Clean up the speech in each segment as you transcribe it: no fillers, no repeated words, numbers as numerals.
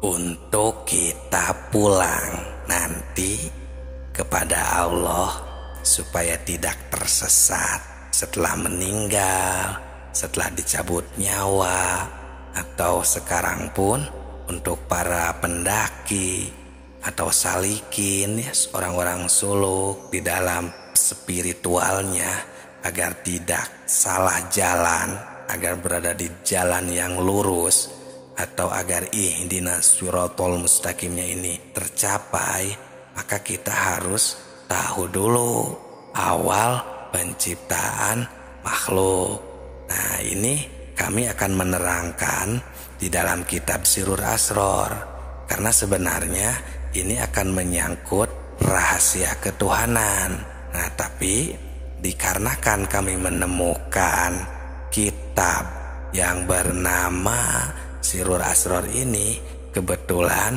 untuk kita pulang nanti kepada Allah supaya tidak tersesat setelah meninggal, setelah dicabut nyawa, atau sekarang pun untuk para pendaki atau salikin, ya, orang-orang suluk di dalam spiritualnya, agar tidak salah jalan, agar berada di jalan yang lurus, atau agar ihdinas siratal mustaqimnya ini tercapai, maka kita harus tahu dulu awal penciptaan makhluk. Nah, ini kami akan menerangkan di dalam kitab Sirrul Asror, karena sebenarnya ini akan menyangkut rahasia ketuhanan. Nah, tapi dikarenakan kami menemukan kitab yang bernama Sirrul Asror ini, kebetulan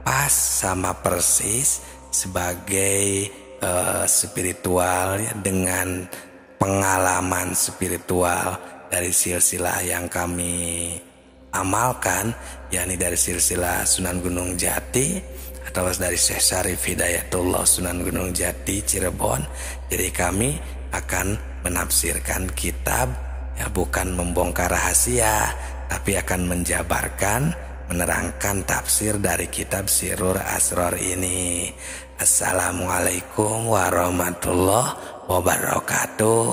pas sama persis sebagai spiritual, ya, dengan pengalaman spiritual dari silsilah yang kami amalkan, yakni dari silsilah Sunan Gunung Jati atau dari Syekh Syarif Hidayatullah Sunan Gunung Jati Cirebon. Jadi kami akan menafsirkan kitab, ya, bukan membongkar rahasia, tapi akan menjabarkan, menerangkan tafsir dari kitab Sirrul Asror ini. Assalamualaikum warahmatullahi wabarakatuh.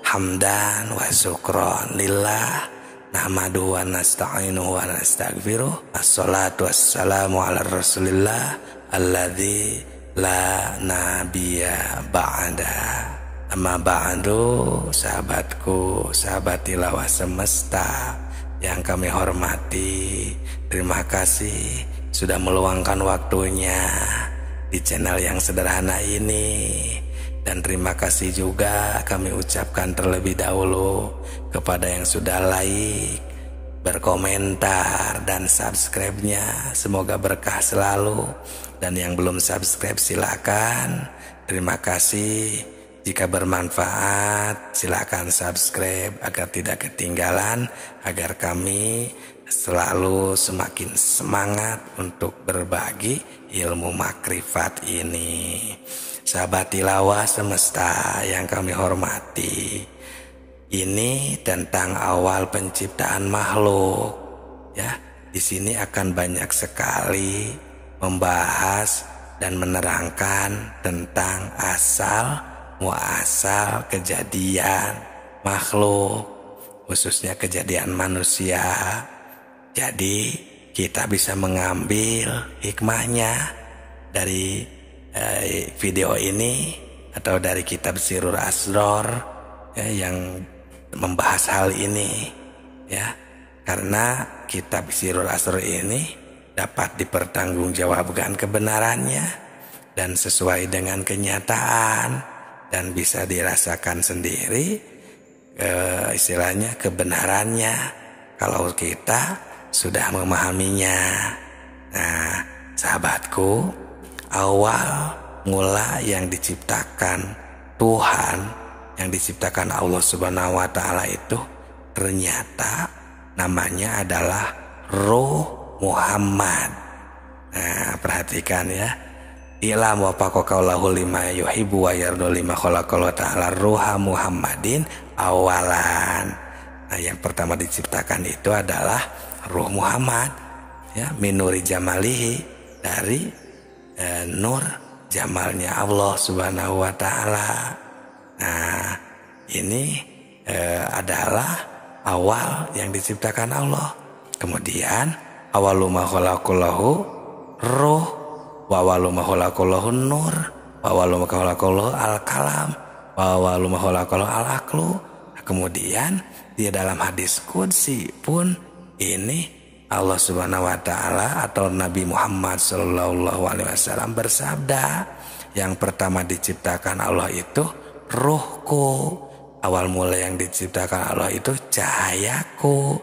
Hamdan wa syukron lillah, nahmadu wa nasta'inu wa nastaghfiruh. Assalatu wassalamu ala rasulillah alladzi la nabiyya ba'da. Amma ba'du, sahabatku, sahabat tilawah semesta yang kami hormati, terima kasih sudah meluangkan waktunya di channel yang sederhana ini. Dan terima kasih juga kami ucapkan terlebih dahulu kepada yang sudah like, berkomentar, dan subscribe-nya. Semoga berkah selalu. Dan yang belum subscribe silakan. Terima kasih. Jika bermanfaat silakan subscribe agar tidak ketinggalan, agar kami selalu semakin semangat untuk berbagi ilmu makrifat ini. Sahabat tilawah semesta yang kami hormati, ini tentang awal penciptaan makhluk, ya. Di sini akan banyak sekali membahas dan menerangkan tentang asal muasal kejadian makhluk, khususnya kejadian manusia. Jadi kita bisa mengambil hikmahnya dari video ini atau dari kitab Sirrul Asror, ya, yang membahas hal ini, ya. Karena kitab Sirrul Asror ini dapat dipertanggungjawabkan kebenarannya dan sesuai dengan kenyataan, dan bisa dirasakan sendiri istilahnya kebenarannya kalau kita sudah memahaminya. Nah, sahabatku, awal mula yang diciptakan Tuhan, yang diciptakan Allah Subhanahu wa Ta'ala itu ternyata namanya adalah Ruh Muhammad. Nah, perhatikan, ya. Ilam wa faqaqallahu lima yuhibbu wa yardu lima khalaqallahu ta'ala ruha Muhammadin awalan. Nah, yang pertama diciptakan itu adalah Ruh Muhammad, ya, minuri jamalihi, dari nur jamalnya Allah Subhanahu wa Ta'ala. Nah, ini adalah awal yang diciptakan Allah. Kemudian awaluma khalaqallahu ruh, wa awaluma khalaqallahu nur, wa awaluma khalaqallahu al-kalam, wa awaluma khalaqallahu al-aqlu. Kemudian di dalam hadis qudsi pun ini Allah Subhanahu wa Ta'ala atau Nabi Muhammad sallallahu alaihi wasallam bersabda, yang pertama diciptakan Allah itu ruhku. Awal mula yang diciptakan Allah itu cahayaku.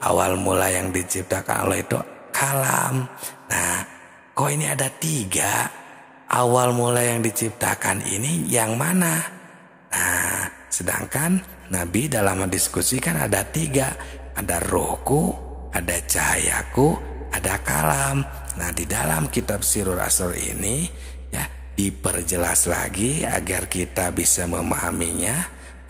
Awal mula yang diciptakan Allah itu kalam. Nah, kok ini ada 3? Awal mula yang diciptakan ini yang mana? Nah, sedangkan Nabi dalam diskusi kan ada 3. Ada rohku, ada cahayaku, ada kalam. Nah, di dalam kitab Sirrul Asrar ini ya diperjelas lagi agar kita bisa memahaminya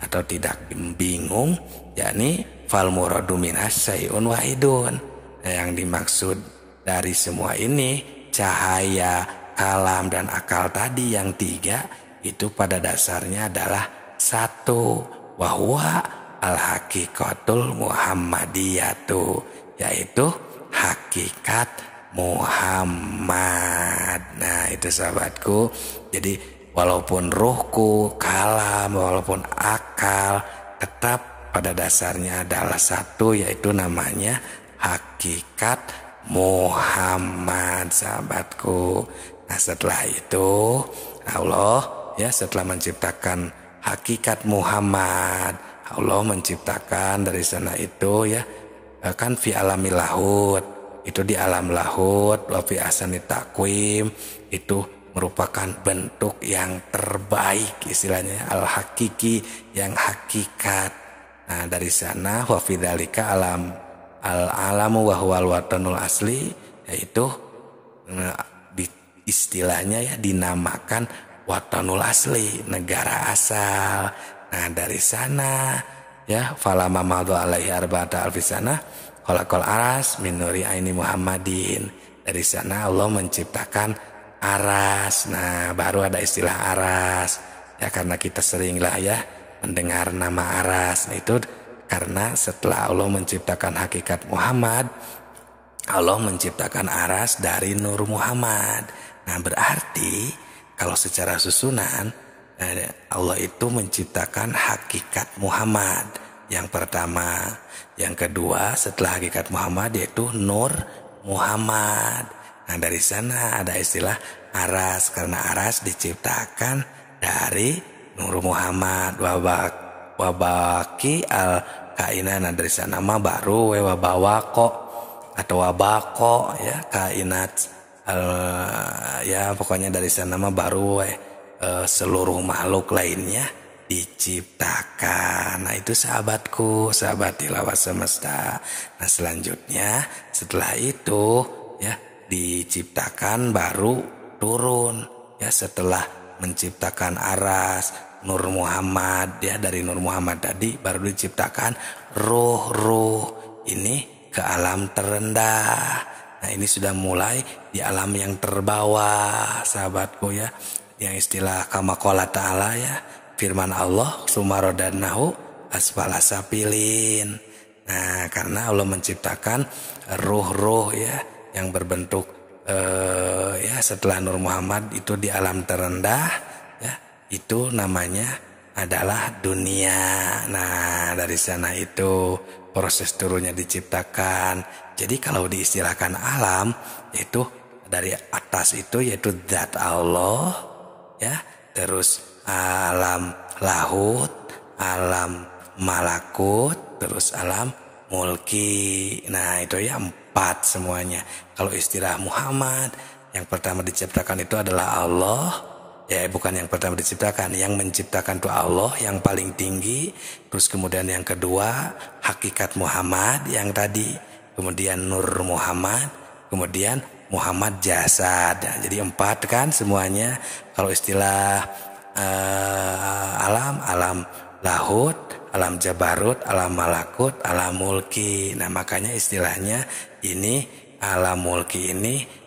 atau tidak bingung, yakni fal muradu minhas syai'un wahidun. Nah, yang dimaksud dari semua ini cahaya, kalam dan akal tadi yang tiga itu pada dasarnya adalah satu, wahwa al-haqiqatul muhammadiyatu, yaitu hakikat Muhammad. Nah, itu sahabatku. Jadi walaupun ruhku, kalam, walaupun akal, tetap pada dasarnya adalah satu, yaitu namanya hakikat Muhammad, sahabatku. Nah, setelah itu Allah ya setelah menciptakan hakikat Muhammad, Allah menciptakan dari sana itu ya kan fi alamil lahut, itu di alam lahut, wa fi ahsanit taqwim, itu merupakan bentuk yang terbaik, istilahnya al-hakiki, yang hakikat. Nah, dari sana wa fi dzalika alam al-alamu wa huwal watanul asli, yaitu istilahnya ya dinamakan watanul asli, negara asal. Nah, dari sana ya falama madhu alaihi arba'ata alfi sana khalaqal aras min nuri aini Muhammadin. Dari sana Allah menciptakan aras. Nah, baru ada istilah aras ya, karena kita seringlah ya mendengar nama aras. Nah, itu karena setelah Allah menciptakan hakikat Muhammad, Allah menciptakan aras dari nur Muhammad. Nah, berarti kalau secara susunan Allah itu menciptakan hakikat Muhammad yang pertama, yang kedua setelah hakikat Muhammad yaitu nur Muhammad. Nah, dari sana ada istilah aras, karena aras diciptakan dari nur Muhammad. Wabaki al kainan. Nah, dari sana mah baru wabawako atau wabako ya kainat. Ya pokoknya dari sana mah baru seluruh makhluk lainnya diciptakan. Nah, itu sahabatku, sahabat tilawah semesta. Nah, selanjutnya setelah itu ya diciptakan baru turun ya, setelah menciptakan aras nur Muhammad ya, dari nur Muhammad tadi baru diciptakan ruh ini ke alam terendah. Nah, ini sudah mulai di alam yang terbawah, sahabatku ya, yang istilah kama qala ta'ala ya, firman Allah sumarodannahu asfala safilin. Nah, karena Allah menciptakan ruh ya yang berbentuk ya setelah Nur Muhammad itu di alam terendah ya, itu namanya adalah dunia. Nah, dari sana itu proses turunnya diciptakan. Jadi kalau diistilahkan alam itu dari atas itu yaitu zat Allah ya, terus alam lahut, alam malakut, terus alam mulki. Nah, itu ya 4 semuanya. Kalau istilah Muhammad yang pertama diciptakan itu adalah Allah. Ya, bukan yang pertama diciptakan, yang menciptakan itu Allah yang paling tinggi. Terus kemudian yang kedua hakikat Muhammad yang tadi, kemudian Nur Muhammad, kemudian Muhammad jasad. Nah, jadi 4 kan semuanya. Kalau istilah alam lahut, alam jabarut, alam malakut, alam mulki. Nah, makanya istilahnya ini alam mulki ini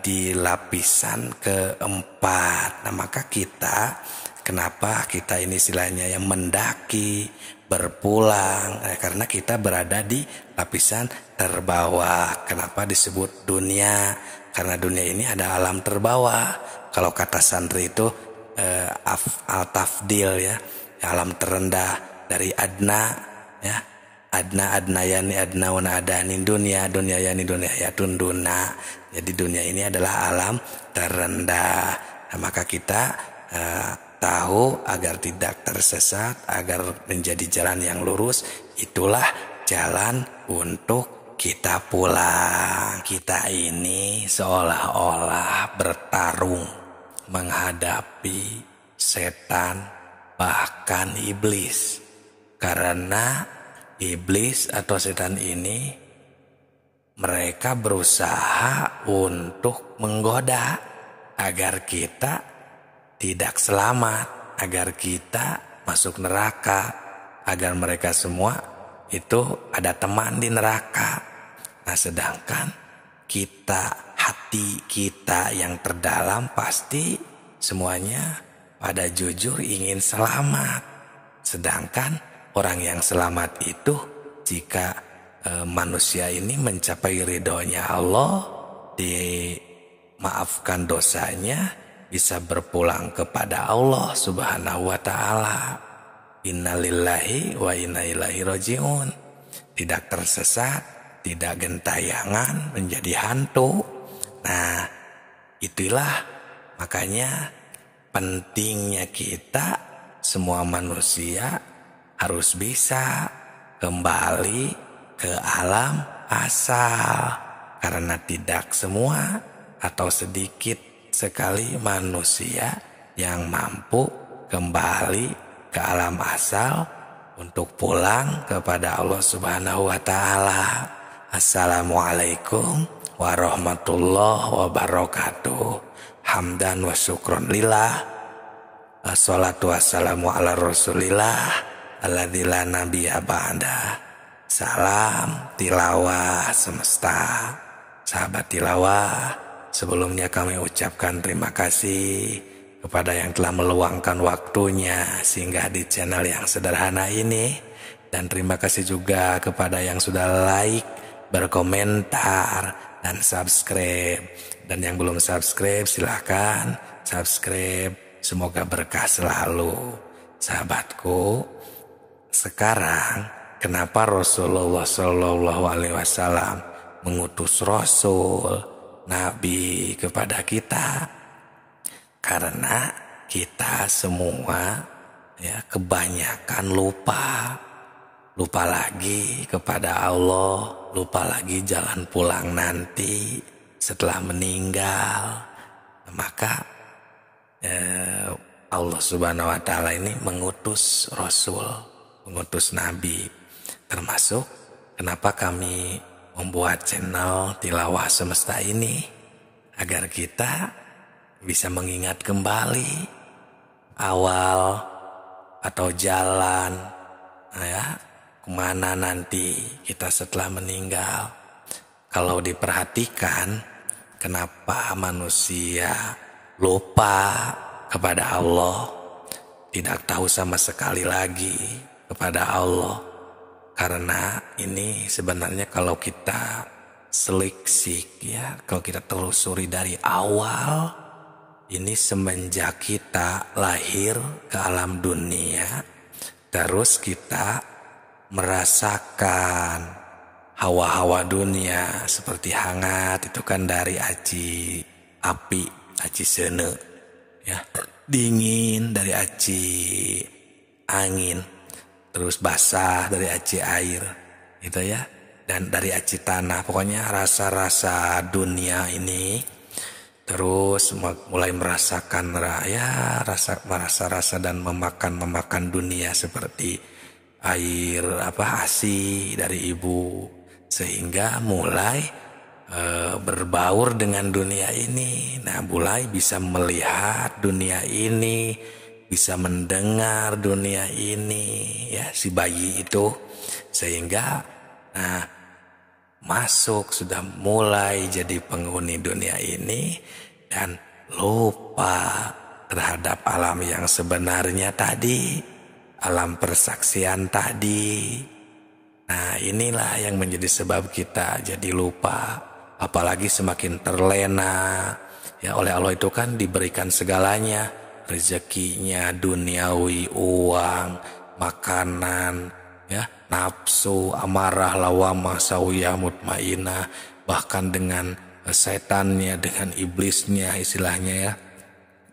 di lapisan keempat. Nah, maka kenapa kita ini istilahnya yang mendaki, berpulang, karena kita berada di lapisan terbawah. Kenapa disebut dunia? Karena dunia ini ada alam terbawah. Kalau kata santri itu al-tafdil ya, alam terendah dari adna ya, adna yani adna wana adanin dunia yani dunia ya tunduna. Jadi dunia ini adalah alam terendah. Nah, maka kita tahu agar tidak tersesat, agar menjadi jalan yang lurus, itulah jalan untuk kita pulang. Kita ini seolah-olah bertarung menghadapi setan, bahkan iblis. Karena iblis atau setan ini mereka berusaha untuk menggoda agar kita tidak selamat, agar kita masuk neraka, agar mereka semua itu ada teman di neraka. Nah, sedangkan kita, hati kita yang terdalam pasti semuanya pada jujur ingin selamat. Sedangkan orang yang selamat itu jika manusia ini mencapai ridhonya Allah, dimaafkan dosanya, bisa berpulang kepada Allah Subhanahu wa ta'ala. Innalillahi wa inna ilaihi rajiun. Tidak tersesat, tidak gentayangan menjadi hantu. Nah, itulah makanya pentingnya kita semua manusia harus bisa kembali ke alam asal, karena tidak semua atau sedikit sekali manusia yang mampu kembali ke alam asal untuk pulang kepada Allah Subhanahu wa ta'ala. Assalamualaikum warahmatullahi wabarakatuh. Hamdan wa syukron lillah. Assalatu wassalamu ala rasulillah alladzi la nabiyya ba'da. Salam tilawah semesta. Sahabat tilawah, sebelumnya kami ucapkan terima kasih kepada yang telah meluangkan waktunya singgah di channel yang sederhana ini. Dan terima kasih juga kepada yang sudah like, berkomentar, dan subscribe. Dan yang belum subscribe silahkan subscribe. Semoga berkah selalu. Sahabatku, sekarang kenapa Rasulullah SAW mengutus Rasul, Nabi kepada kita? Karena kita semua ya kebanyakan lupa lagi kepada Allah, lupa lagi jalan pulang nanti setelah meninggal. Maka Allah Subhanahu wa ta'ala ini mengutus Rasul, mengutus Nabi. Termasuk kenapa kami membuat channel Tilawah Semesta ini, agar kita bisa mengingat kembali awal atau jalan ya kemana nanti kita setelah meninggal. Kalau diperhatikan, kenapa manusia lupa kepada Allah, tidak tahu sama sekali lagi kepada Allah? Karena ini sebenarnya kalau kita seliksik ya, kalau kita telusuri dari awal, ini semenjak kita lahir ke alam dunia, terus kita merasakan hawa-hawa dunia seperti hangat, itu kan dari aci api, aci sene ya, dingin dari aci angin, terus basah dari aci air gitu ya, dan dari aci tanah. Pokoknya rasa-rasa dunia ini, terus mulai merasakan rasa dan memakan dunia seperti air ASI dari ibu, sehingga mulai berbaur dengan dunia ini. Nah, mulai bisa melihat dunia ini, bisa mendengar dunia ini ya, si bayi itu, sehingga masuk, sudah mulai jadi penghuni dunia ini dan lupa terhadap alam yang sebenarnya tadi, alam persaksian tadi. Nah, inilah yang menjadi sebab kita jadi lupa, apalagi semakin terlena ya oleh Allah. Itu kan diberikan segalanya, rezekinya duniawi, uang, makanan ya, nafsu, amarah, lawamah, sawiyah, mutmainah, bahkan dengan setannya, dengan iblisnya istilahnya ya.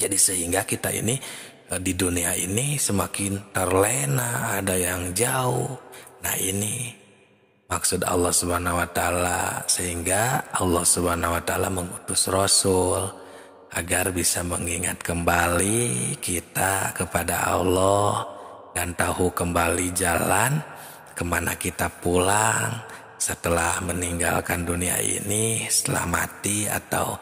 Jadi sehingga kita ini di dunia ini semakin terlena, ada yang jauh. Nah, ini maksud Allah Subhanahu wa ta'ala, sehingga Allah Subhanahu wa ta'ala mengutus Rasul agar bisa mengingat kembali kita kepada Allah dan tahu kembali jalan kemana kita pulang setelah meninggalkan dunia ini, setelah mati atau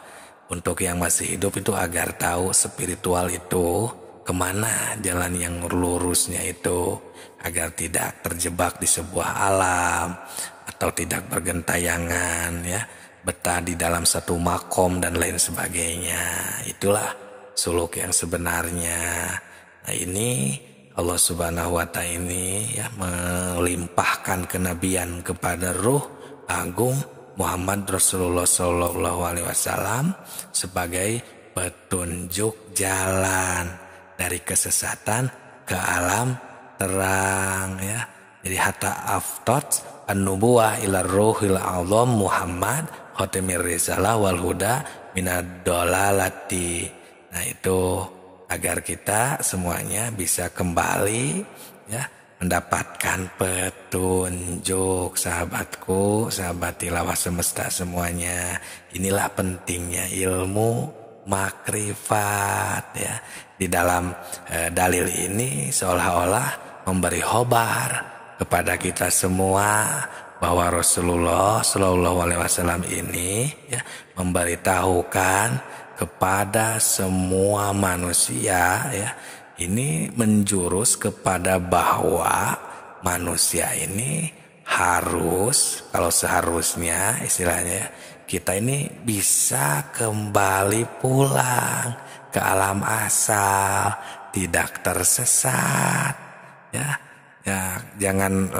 untuk yang masih hidup itu agar tahu spiritual itu kemana jalan yang lurusnya itu, agar tidak terjebak di sebuah alam atau tidak bergentayangan ya, betah di dalam satu makom dan lain sebagainya. Itulah suluk yang sebenarnya. Nah ini Allah Subhanahu wa Ta'ala ini ya melimpahkan kenabian kepada Ruh Agung Muhammad Rasulullah Sallallahu Alaihi Wasallam sebagai petunjuk jalan dari kesesatan ke alam terang ya. Jadi hatta aftot an-nubuwah ila ruhil azam Muhammad khatimir risalah wal huda minad dolalati. Nah itu agar kita semuanya bisa kembali ya mendapatkan petunjuk. Sahabatku, sahabat tilawah semesta semuanya, inilah pentingnya ilmu makrifat ya. Di dalam dalil ini seolah-olah memberi khobar kepada kita semua bahwa Rasulullah Shallallahu Alaihi Wasallam ini ya memberitahukan kepada semua manusia ya, ini menjurus kepada bahwa manusia ini harus, kalau seharusnya istilahnya kita ini bisa kembali pulang ke alam asal, tidak tersesat ya. Ya jangan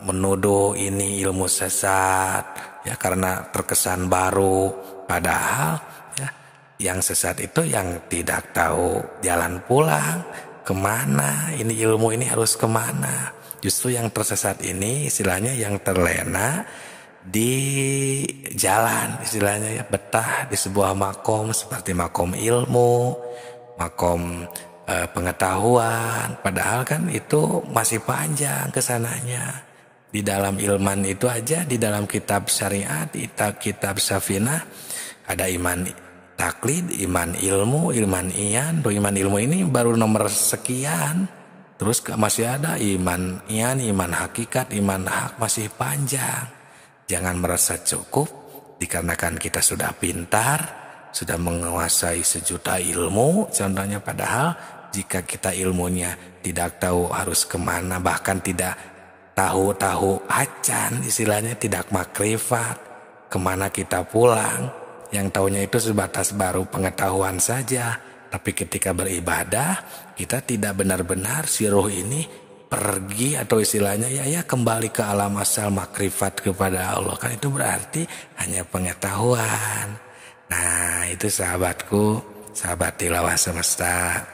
menuduh ini ilmu sesat ya karena terkesan baru, padahal yang sesat itu yang tidak tahu jalan pulang kemana, ini ilmu ini harus kemana. Justru yang tersesat ini istilahnya yang terlena di jalan, istilahnya ya, betah di sebuah makom seperti makom ilmu, makom pengetahuan, padahal kan itu masih panjang kesananya. Di dalam ilman itu aja, di dalam kitab syariat, kitab safinah ada iman taklid, iman ilmu, iman iyan. Iman ilmu ini baru nomor sekian. Terus masih ada iman iyan, iman hakikat, iman hak, masih panjang. Jangan merasa cukup dikarenakan kita sudah pintar, sudah menguasai sejuta ilmu contohnya, padahal jika kita ilmunya tidak tahu harus kemana, bahkan tidak tahu acan, istilahnya tidak makrifat, kemana kita pulang. Yang tahunya itu sebatas baru pengetahuan saja. Tapi ketika beribadah, kita tidak benar-benar si roh ini pergi atau istilahnya ya kembali ke alam asal makrifat kepada Allah. Kan itu berarti hanya pengetahuan. Nah itu sahabatku, sahabat tilawah semesta.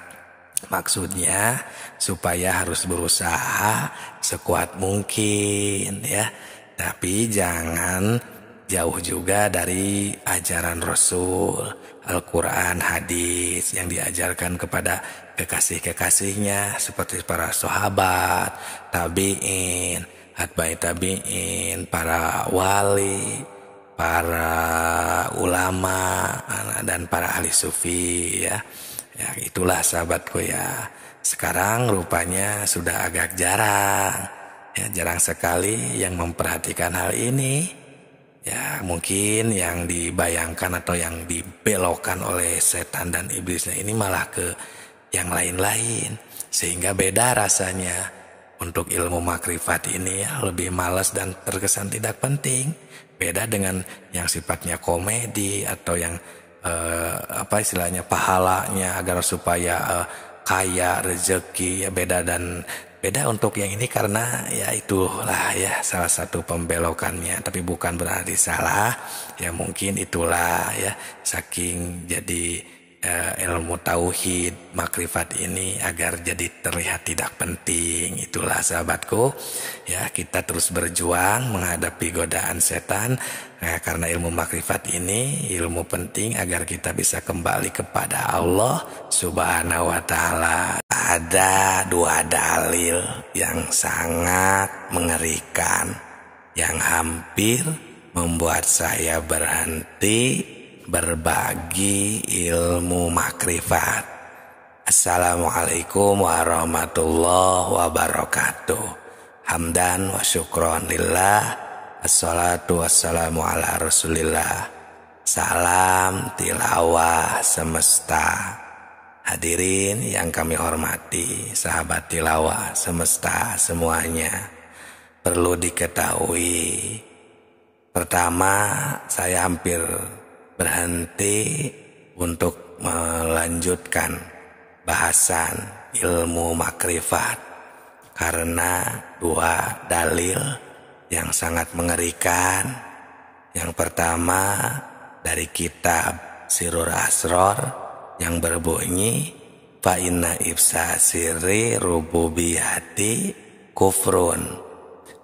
Maksudnya supaya harus berusaha sekuat mungkin ya. Tapi jangan jauh juga dari ajaran Rasul, Al-Quran, hadis yang diajarkan kepada kekasih-kekasihnya seperti para sahabat, tabi'in, atba'i tabi'in, para wali, para ulama dan para ahli sufi ya. Ya itulah sahabatku ya. Sekarang rupanya sudah agak jarang ya, jarang sekali yang memperhatikan hal ini. Ya mungkin yang dibayangkan atau yang dibelokkan oleh setan dan iblisnya ini malah ke yang lain-lain, sehingga beda rasanya. Untuk ilmu makrifat ini ya lebih malas dan terkesan tidak penting. Beda dengan yang sifatnya komedi atau yang apa istilahnya pahalanya agar supaya kaya rezeki ya, beda untuk yang ini karena ya itulah ya salah satu pembelokannya, tapi bukan berarti salah ya, mungkin itulah ya saking jadi ilmu tauhid makrifat ini agar jadi terlihat tidak penting. Itulah sahabatku ya, kita terus berjuang menghadapi godaan setan karena ilmu makrifat ini ilmu penting agar kita bisa kembali kepada Allah Subhanahu wa Ta'ala. Ada dua dalil yang sangat mengerikan yang hampir membuat saya berhenti berbagi ilmu makrifat. Assalamualaikum warahmatullahi wabarakatuh. Hamdan wa syukron lillah, Assalatu wassalamu ala rasulillah. Salam tilawah semesta. Hadirin yang kami hormati, sahabat tilawah semesta semuanya. Perlu diketahui, pertama saya hampir berhenti untuk melanjutkan bahasan ilmu makrifat karena dua dalil yang sangat mengerikan. Yang pertama dari kitab Sirrul Asror yang berbunyi fa inna ifsa sirri rububiyati kufrun,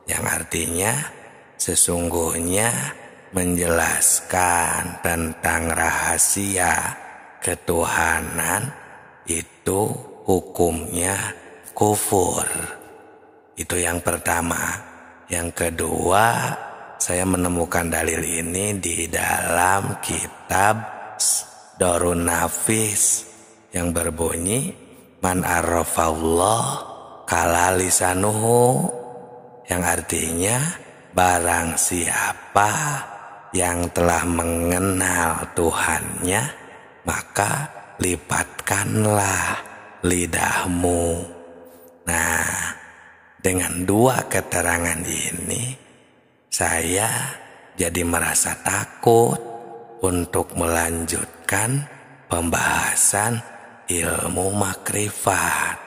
yang artinya sesungguhnya menjelaskan tentang rahasia ketuhanan itu hukumnya kufur. Itu yang pertama. Yang kedua, saya menemukan dalil ini di dalam kitab Darun Nafis yang berbunyi man arrafallah kala lisanuhu, yang artinya barang siapa yang telah mengenal Tuhannya maka lipatkanlah lidahmu. Nah, dengan dua keterangan ini saya jadi merasa takut untuk melanjutkan pembahasan ilmu makrifat.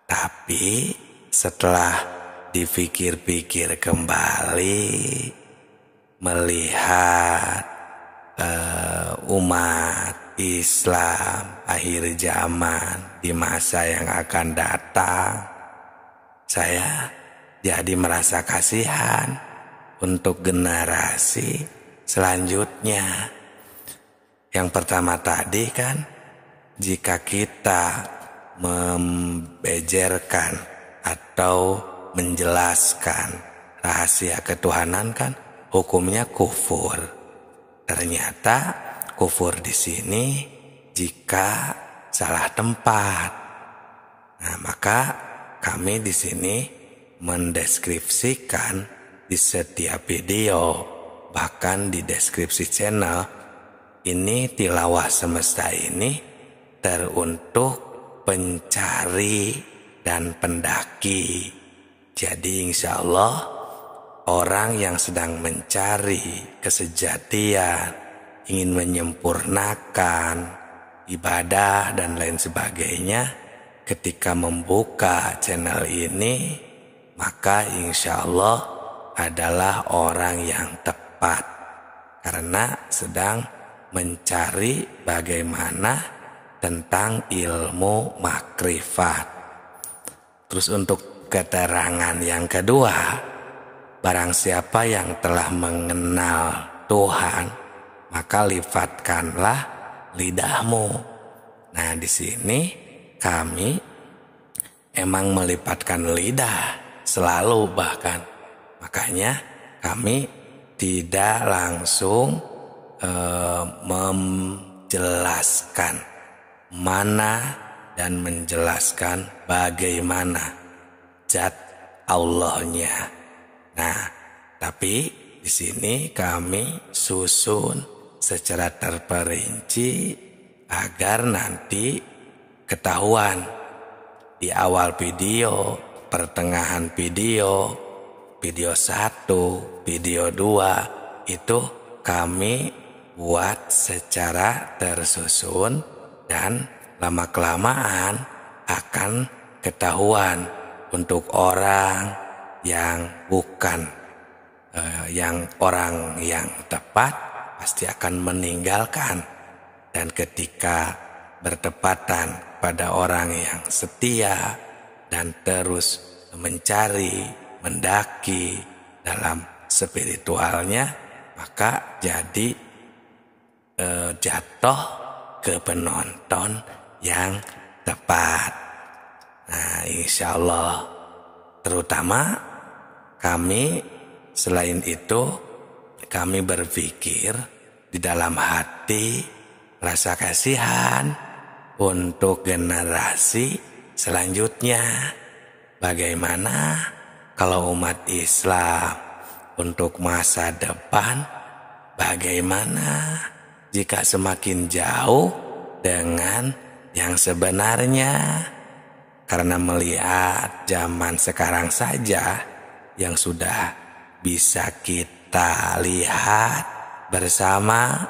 Tapi setelah dipikir-pikir kembali, melihat umat Islam akhir zaman di masa yang akan datang, saya jadi merasa kasihan untuk generasi selanjutnya. Yang pertama tadi kan, jika kita membejerkan atau menjelaskan rahasia ketuhanan kan hukumnya kufur. Ternyata kufur di sini jika salah tempat. Nah, maka kami di sini mendeskripsikan di setiap video, bahkan di deskripsi channel ini, tilawah semesta ini teruntuk pencari dan pendaki. Jadi insya Allah orang yang sedang mencari kesejatian, ingin menyempurnakan ibadah dan lain sebagainya, ketika membuka channel ini, maka insya Allah adalah orang yang tepat, karena sedang mencari bagaimana tentang ilmu makrifat. Terus untuk keterangan yang kedua, barang siapa yang telah mengenal Tuhan, maka lifatkanlah lidahmu. Nah, di sini kami emang melipatkan lidah selalu, bahkan makanya kami tidak langsung menjelaskan mana dan menjelaskan bagaimana zat Allahnya. Nah, tapi di sini kami susun secara terperinci agar nanti ketahuan di awal video, pertengahan video, video 1, video 2 itu kami buat secara tersusun, dan lama-kelamaan akan ketahuan untuk orang yang bukan orang yang tepat pasti akan meninggalkan, dan ketika bertepatan pada orang yang setia dan terus mencari, mendaki dalam spiritualnya, maka jadi jatuh ke penonton yang tepat. Nah, insya Allah, terutama kami selain itu, kami berpikir di dalam hati rasa kasihan untuk generasi selanjutnya. Bagaimana kalau umat Islam untuk masa depan, bagaimana jika semakin jauh dengan yang sebenarnya? Karena melihat zaman sekarang saja yang sudah bisa kita lihat bersama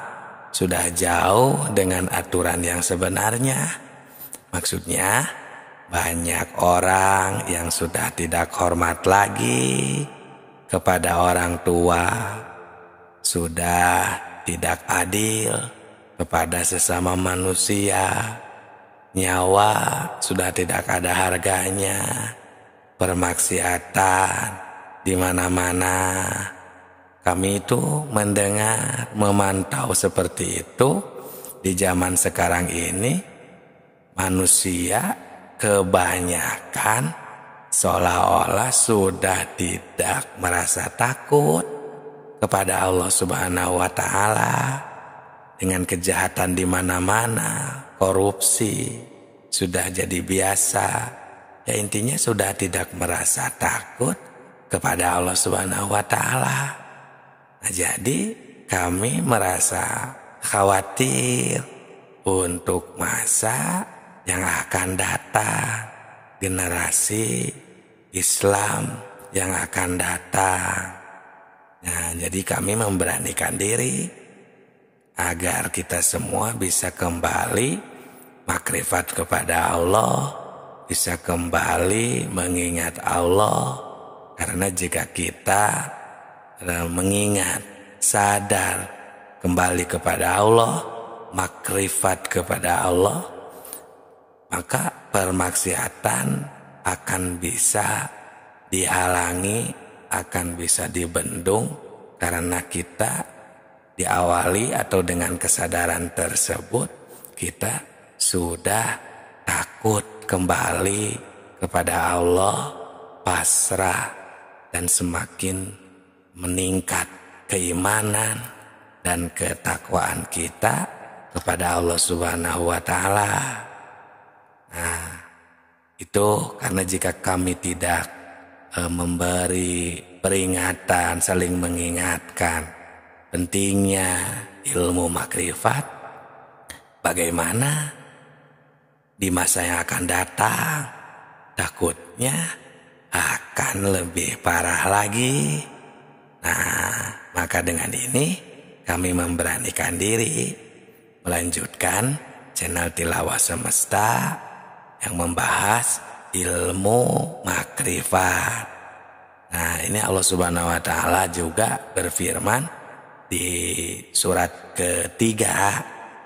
sudah jauh dengan aturan yang sebenarnya. Maksudnya banyak orang yang sudah tidak hormat lagi kepada orang tua, sudah tidak adil kepada sesama manusia, nyawa sudah tidak ada harganya, permaksiatan di mana-mana. Kami itu mendengar, memantau seperti itu. Di zaman sekarang ini manusia kebanyakan seolah-olah sudah tidak merasa takut kepada Allah Subhanahu wa Ta'ala. Dengan kejahatan di mana-mana, korupsi sudah jadi biasa. Ya intinya sudah tidak merasa takut kepada Allah Subhanahu wa Ta'ala. Nah, jadi kami merasa khawatir untuk masa yang akan datang, generasi Islam yang akan datang. Nah, jadi kami memberanikan diri agar kita semua bisa kembali makrifat kepada Allah, bisa kembali mengingat Allah. Karena jika kita mengingat, sadar kembali kepada Allah, makrifat kepada Allah, maka permaksiatan akan bisa dihalangi, akan bisa dibendung, karena kita diawali atau dengan kesadaran tersebut kita sudah takut kembali kepada Allah, pasrah, dan semakin meningkat keimanan dan ketakwaan kita kepada Allah Subhanahu wa Ta'ala. Nah, itu karena jika kami tidak memberi peringatan, saling mengingatkan pentingnya ilmu makrifat, bagaimana di masa yang akan datang? Takutnya akan lebih parah lagi. Nah, maka dengan ini kami memberanikan diri melanjutkan channel Tilawah Semesta yang membahas ilmu makrifat. Nah, ini Allah Subhanahu wa Ta'ala juga berfirman di surat ketiga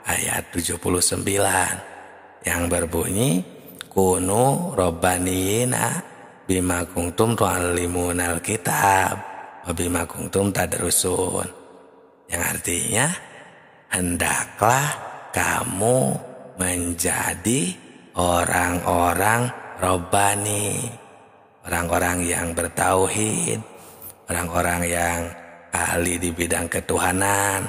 ayat 79 yang berbunyi, kunu robbaniyina bima kuntum tu'allimunal kitab wabima kuntum tadrusun, yang artinya hendaklah kamu menjadi orang-orang robbani, orang-orang yang bertauhid, orang-orang yang ahli di bidang ketuhanan,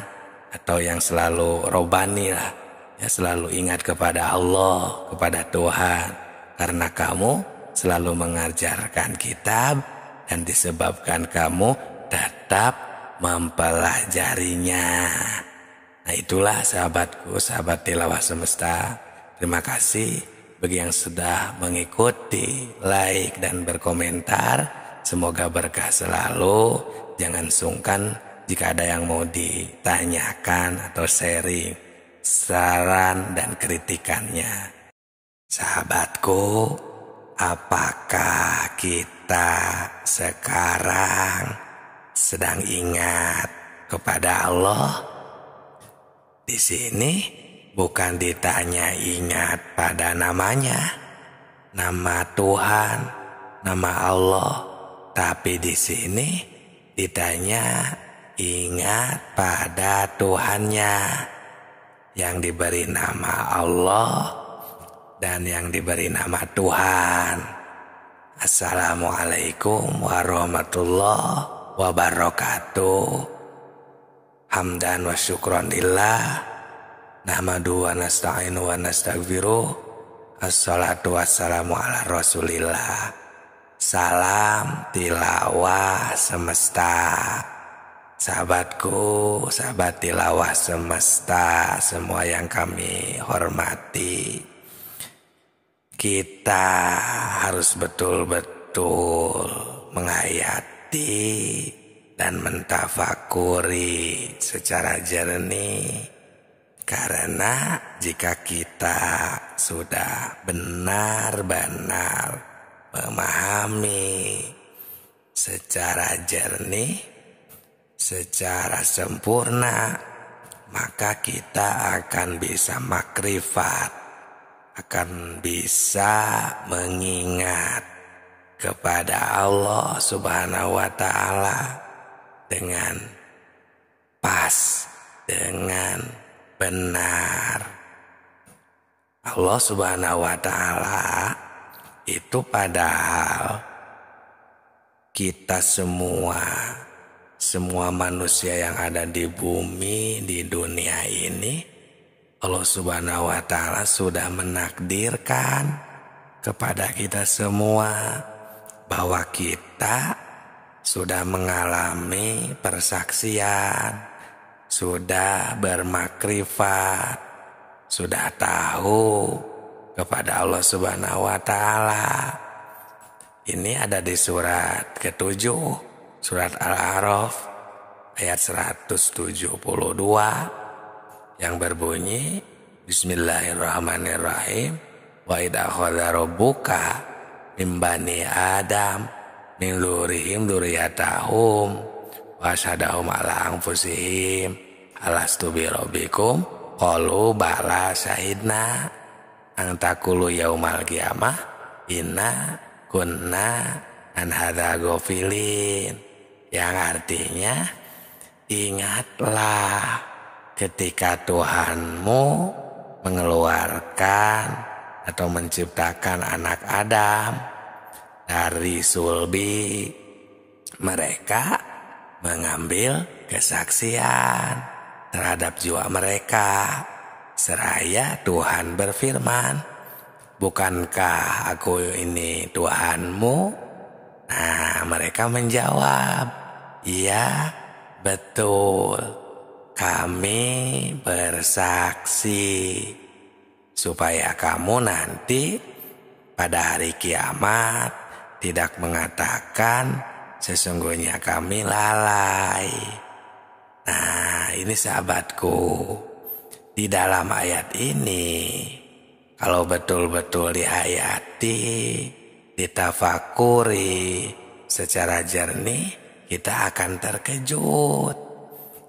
atau yang selalu robbani lah, ya selalu ingat kepada Allah, kepada Tuhan, karena kamu selalu mengajarkan kitab dan disebabkan kamu tetap mempelajarinya. Nah, itulah sahabatku, sahabat Tilawah Semesta. Terima kasih bagi yang sudah mengikuti, like, dan berkomentar. Semoga berkah selalu. Jangan sungkan jika ada yang mau ditanyakan atau sharing, saran dan kritikannya. Sahabatku, apakah kita sekarang sedang ingat kepada Allah? Di sini bukan ditanya ingat pada namanya, nama Tuhan, nama Allah, tapi di sini ditanya ingat pada Tuhannya yang diberi nama Allah dan yang diberi nama Tuhan. Assalamualaikum warahmatullahi wabarakatuh. Hamdan wa syukran lillah, nahmadu wa nasta'inu wa nastaghfiruh. Assalatu wassalamu ala rasulillah. Salam tilawah semesta. Sahabatku, sahabat tilawah semesta, semua yang kami hormati, kita harus betul-betul menghayati dan mentafakuri secara jernih. Karena jika kita sudah benar-benar memahami secara jernih, secara sempurna, maka kita akan bisa makrifat, akan bisa mengingat kepada Allah Subhanahu wa Ta'ala dengan pas, dengan benar. Allah Subhanahu wa Ta'ala itu padahal kita semua manusia yang ada di bumi, di dunia ini, Allah Subhanahu wa Ta'ala sudah menakdirkan kepada kita semua bahwa kita sudah mengalami persaksian, sudah bermakrifat, sudah tahu kepada Allah Subhanahu wa Ta'ala. Ini ada di surat ke-7, surat Al-A'raf ayat 172 yang berbunyi, Bismillahirrahmanirrahim. Wa idza akhadha rabbuka min bani Adam min dzurriyyahim dzurriyyatahum wa asyhadahum ala anfusihim alastu bi rabbikum qalu bala syahidna an taqulu yaumal qiyamah inna kunna an hadza ghafilin, yang artinya ingatlah ketika Tuhanmu mengeluarkan atau menciptakan anak Adam dari sulbi, mereka mengambil kesaksian terhadap jiwa mereka, seraya Tuhan berfirman, bukankah aku ini Tuhanmu? Nah, mereka menjawab, iya betul, kami bersaksi, supaya kamu nanti pada hari kiamat tidak mengatakan sesungguhnya kami lalai. Nah, ini sahabatku, di dalam ayat ini kalau betul-betul dihayati, ditafakuri secara jernih, kita akan terkejut.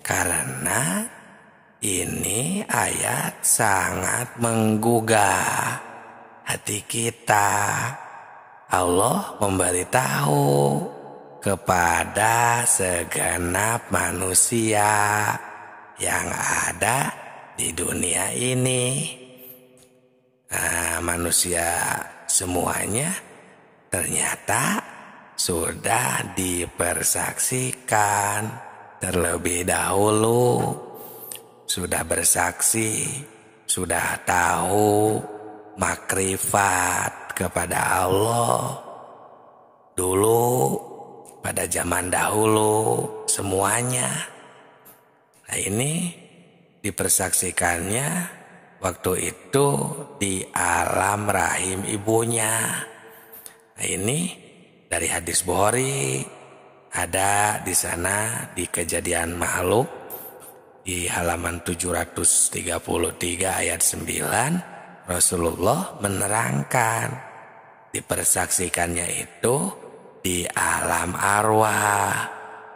Karena ini ayat sangat menggugah hati kita. Allah memberitahu kepada segenap manusia yang ada di dunia ini. Nah, manusia semuanya ternyata sudah dipersaksikan terlebih dahulu, sudah bersaksi, sudah tahu makrifat kepada Allah dulu, pada zaman dahulu semuanya. Nah, ini dipersaksikannya waktu itu di alam rahim ibunya. Nah, ini dari hadis Bukhari, ada di sana di Kejadian Makhluk di halaman 733 ayat 9, Rasulullah menerangkan dipersaksikannya itu di alam arwah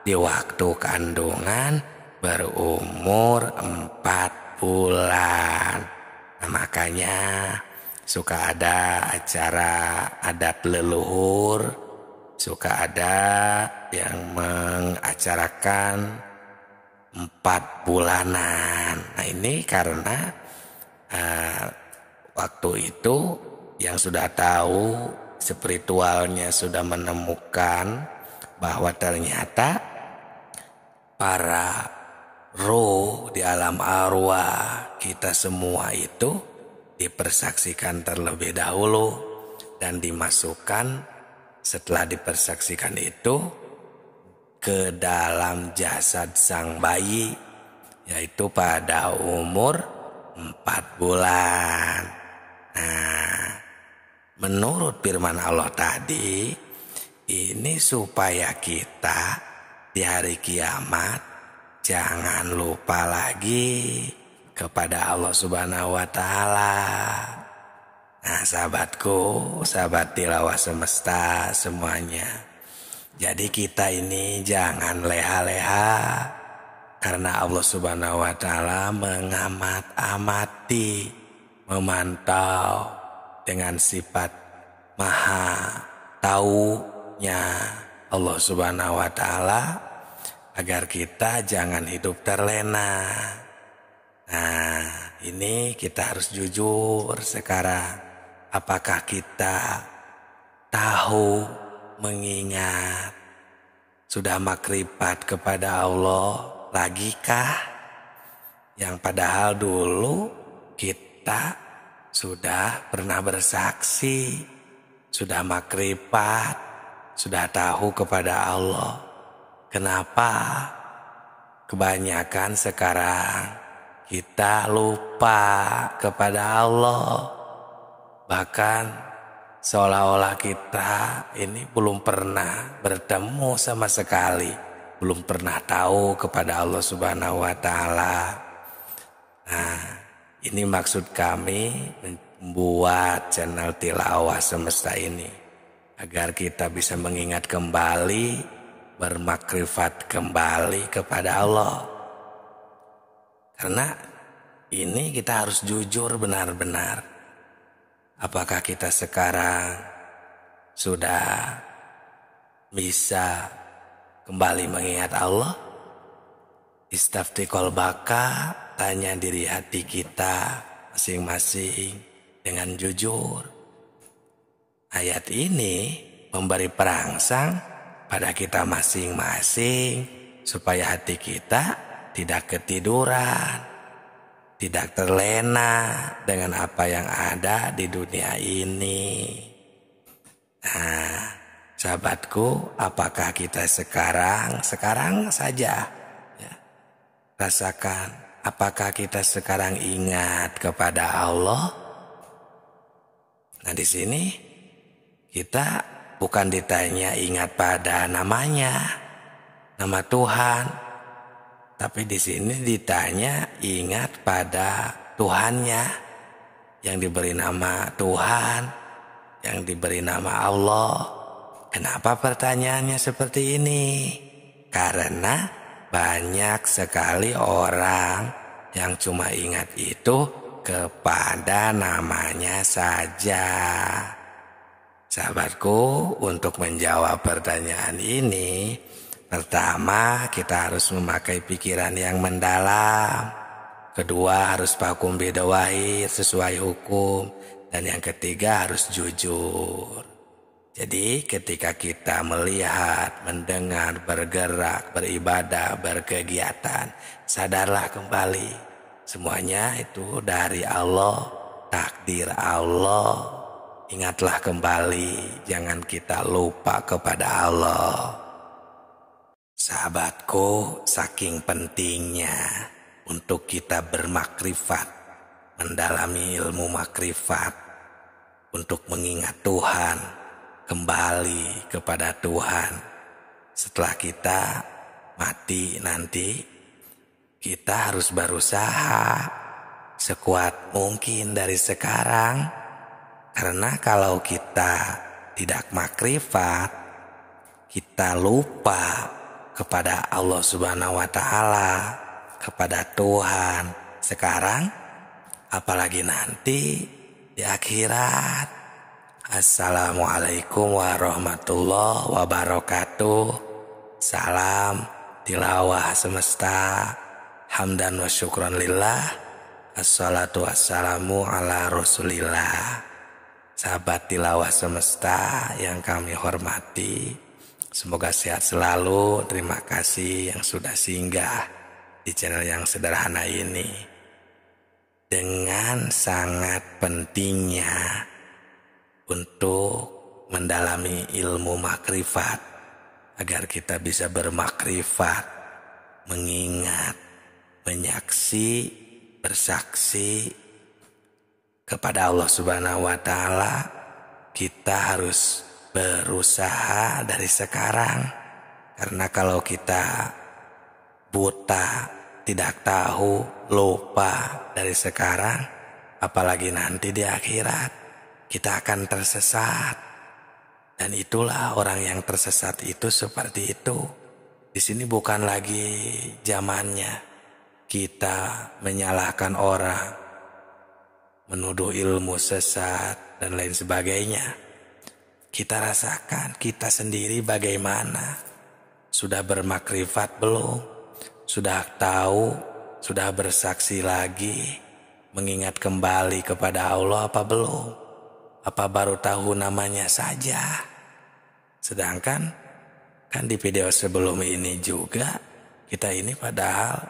di waktu kandungan berumur 4 bulan. Nah, makanya suka ada acara adat leluhur, suka ada yang mengacarakan 4 bulanan. Nah, ini karena waktu itu yang sudah tahu, spiritualnya sudah menemukan bahwa ternyata para roh di alam arwah kita semua itu dipersaksikan terlebih dahulu dan dimasukkan setelah dipersaksikan itu ke dalam jasad sang bayi, yaitu pada umur 4 bulan. Nah, menurut firman Allah tadi, ini supaya kita di hari kiamat jangan lupa lagi kepada Allah Subhanahu wa Ta'ala. Nah, sahabatku, sahabat tilawah semesta semuanya, jadi kita ini jangan leha-leha, karena Allah Subhanahu wa Ta'ala mengamat-amati, memantau dengan sifat maha taunya Allah Subhanahu wa Ta'ala, agar kita jangan hidup terlena. Nah, ini kita harus jujur sekarang. Apakah kita tahu, mengingat, sudah makrifat kepada Allah lagikah? Yang padahal dulu kita sudah pernah bersaksi, sudah makrifat, sudah tahu kepada Allah. Kenapa kebanyakan sekarang kita lupa kepada Allah? Bahkan seolah-olah kita ini belum pernah bertemu sama sekali, belum pernah tahu kepada Allah Subhanahu wa Ta'ala. Nah, ini maksud kami membuat channel Tilawah Semesta ini, agar kita bisa mengingat kembali, bermakrifat kembali kepada Allah. Karena ini kita harus jujur benar-benar. Apakah kita sekarang sudah bisa kembali mengingat Allah? Istafti qalbaka, tanya diri hati kita masing-masing dengan jujur. Ayat ini memberi perangsang pada kita masing-masing supaya hati kita tidak ketiduran, tidak terlena dengan apa yang ada di dunia ini. Nah, sahabatku, apakah kita sekarang saja ya, rasakan, apakah kita sekarang ingat kepada Allah? Nah, di sini kita bukan ditanya ingat pada namanya, nama Tuhan, tapi di sini ditanya ingat pada Tuhannya, yang diberi nama Tuhan, yang diberi nama Allah. Kenapa pertanyaannya seperti ini? Karena banyak sekali orang yang cuma ingat itu kepada namanya saja. Sahabatku, untuk menjawab pertanyaan ini, pertama, kita harus memakai pikiran yang mendalam. Kedua, harus fakum bidawahir, sesuai hukum. Dan yang ketiga, harus jujur. Jadi, ketika kita melihat, mendengar, bergerak, beribadah, berkegiatan, sadarlah kembali. Semuanya itu dari Allah, takdir Allah. Ingatlah kembali, jangan kita lupa kepada Allah. Sahabatku, saking pentingnya untuk kita bermakrifat, mendalami ilmu makrifat, untuk mengingat Tuhan, kembali kepada Tuhan. Setelah kita mati nanti, kita harus berusaha sekuat mungkin dari sekarang. Karena kalau kita tidak makrifat, kita lupa kepada Allah Subhanahu wa Ta'ala, kepada Tuhan sekarang, apalagi nanti di akhirat. Assalamualaikum warahmatullahi wabarakatuh. Salam tilawah semesta, hamdan wa syukran lillah, assalatu wassalamu ala rasulillah. Sahabat tilawah semesta yang kami hormati, semoga sehat selalu. Terima kasih yang sudah singgah di channel yang sederhana ini. Dengan sangat pentingnya untuk mendalami ilmu makrifat, agar kita bisa bermakrifat, mengingat, menyaksi, bersaksi kepada Allah Subhanahu wa Ta'ala. Kita harus berusaha dari sekarang, karena kalau kita buta, tidak tahu, lupa dari sekarang, apalagi nanti di akhirat kita akan tersesat. Dan itulah orang yang tersesat itu seperti itu. Di sini bukan lagi zamannya kita menyalahkan orang, menuduh ilmu sesat dan lain sebagainya. Kita rasakan kita sendiri bagaimana. Sudah bermakrifat belum? Sudah tahu, sudah bersaksi lagi, mengingat kembali kepada Allah apa belum? Apa baru tahu namanya saja? Sedangkan kan di video sebelum ini juga kita ini padahal